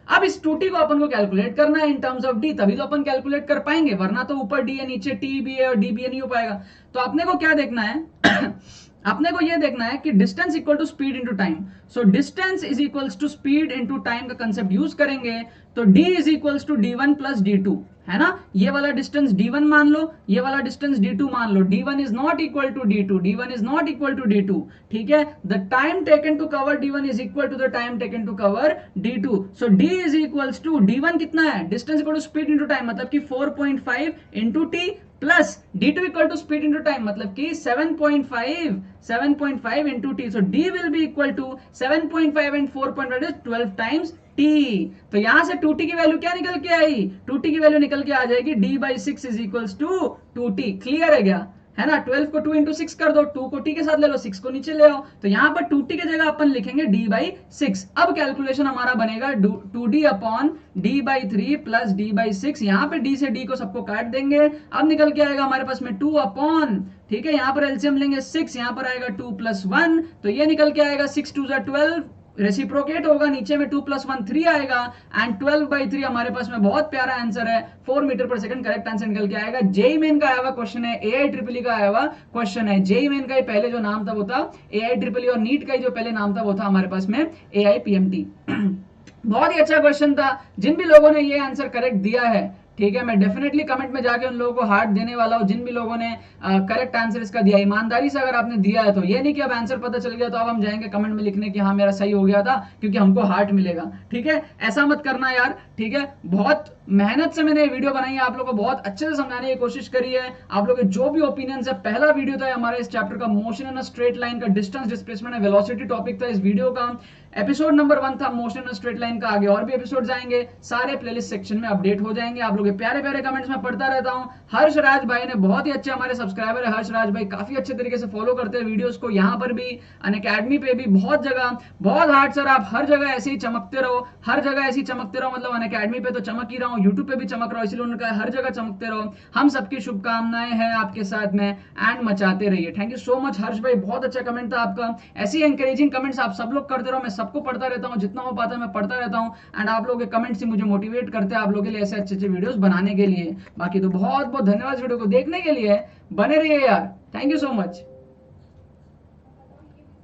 अब इस 2t को अपन को कैलकुलेट करना है इन टर्म्स ऑफ d, तभी तो अपन कैलकुलेट कर पाएंगे, वरना तो ऊपर d है नीचे t भी है और d भी है, नहीं हो पाएगा। तो अपने को क्या देखना है अपने को ये देखना है कि distance equal to speed into time. So distance is equals to speed into time का कंसेप्ट यूज करेंगे, तो d is equals to d1 plus d2, है ना। ये वाला डिस्टेंस d1 मान लो, ये वाला डिस्टेंस d2 मान लो। d1 is not equal to d2, d1 is not equal to d2, ठीक है। The time taken to cover d1 is equal to the time taken to cover d2। So d is equals to d1 कितना है, distance equal to speed into time, मतलब कि 4.5 into t plus d2 equal to speed into time, मतलब कि 7.5 into t। So d will be equal to 7.5 and 4.5 is 12 times t। तो यहां से 2t की वैल्यू क्या निकल के आई, 2t की वैल्यू निकल के आ जाएगी d by 6 is equals to 2t। Clear है क्या, है ना। 12 को 2 इंटू 6 कर दो, 2 को t के साथ ले लो, 6 को नीचे ले आओ, तो यहां पर 2t की जगह अपन लिखेंगे d बाई 6। अब कैलकुलेशन हमारा बनेगा 2d upon d by 3 plus d by 6। यहां पे d से d को सबको काट देंगे, अब निकल के आएगा हमारे पास में 2 अपॉन, ठीक है, यहां पर एलसीएम लेंगे 6, यहां पर आएगा 2 प्लस 1, तो ये निकल के आएगा 6 2 12, रेसिप्रोकेट होगा, नीचे में 2 प्लस 1 3 आएगा, एंड 12 बाई 3 हमारे पास में बहुत प्यारा आंसर है, 4 मीटर पर सेकंड करेक्ट आंसर निकल के आएगा। जेई मेन का आया हुआ क्वेश्चन है, AIEEE का आया हुआ क्वेश्चन है। जेई मेन का ही पहले जो नाम था वो था AIEEE, और नीट का ही जो पहले नाम था वो था हमारे पास में AIPMT। बहुत ही अच्छा क्वेश्चन था। जिन भी लोगों ने ये आंसर करेक्ट दिया है, ठीक है, मैं डेफिनेटली कमेंट में जाके उन लोगों को हार्ट देने वाला हूं, जिन भी लोगों ने करेक्ट आंसर इसका दिया। ईमानदारी से अगर आपने दिया है तो ये नहीं कि अब आंसर पता चल गया तो अब हम जाएंगे कमेंट में लिखने कि हाँ मेरा सही हो गया था क्योंकि हमको हार्ट मिलेगा, ठीक है, ऐसा मत करना यार, ठीक है। बहुत मेहनत से मैंने वीडियो बनाई है, आप लोगों को बहुत अच्छे से समझाने की कोशिश करी है। आप लोगों के जो भी ओपिनियंस है, पहला वीडियो था हमारे इस चैप्टर का motion in a straight line का, distance displacement and velocity topic था इस वीडियो का। एपिसोड नंबर 1 था motion in a straight line का। आगे और भी एपिसोड आएंगे, सारे प्लेलिस्ट सेक्शन में अपडेट हो जाएंगे। आप लोग के प्यारे प्यारे कमेंट्स में पढ़ता रहता हूं। हर्ष राज भाई ने, बहुत ही अच्छे हमारे सब्सक्राइबर है हर्ष राज भाई, काफी अच्छे तरीके से फॉलो करते हैं वीडियोस को, यहाँ पर भी, अनअकैडमी पे भी, बहुत जगह, बहुत हार्ड सर, आप हर जगह ऐसे ही चमकते रहो, हर जगह ऐसे ही चमकते रहो, मतलब अनअकैडमी पे तो चमक ही रहा हूँ, यूट्यूब पे भी चमक रहा हूँ, इसलिए उन्होंने कहा हर जगह चमकते रहो। हम सबकी शुभकामनाएं हैं आपके साथ में, एंड मचाते रहिए। थैंक यू सो मच हर्ष भाई, बहुत अच्छा कमेंट था आपका। ऐसी एंकरेजिंग कमेंट्स आप सब लोग करते रहो, मैं सबको पढ़ता रहता हूँ, जितना हो पाता है मैं पढ़ता रहता हूँ, एंड आप लोगों के कमेंट्स ही मुझे मोटिवेट करते हैं आप लोगों के लिए ऐसे अच्छे अच्छे वीडियोस बनाने के लिए। बाकी तो बहुत बहुत धन्यवाद वीडियो को देखने के लिए, बने रहिए यार, थैंक यू सो मच।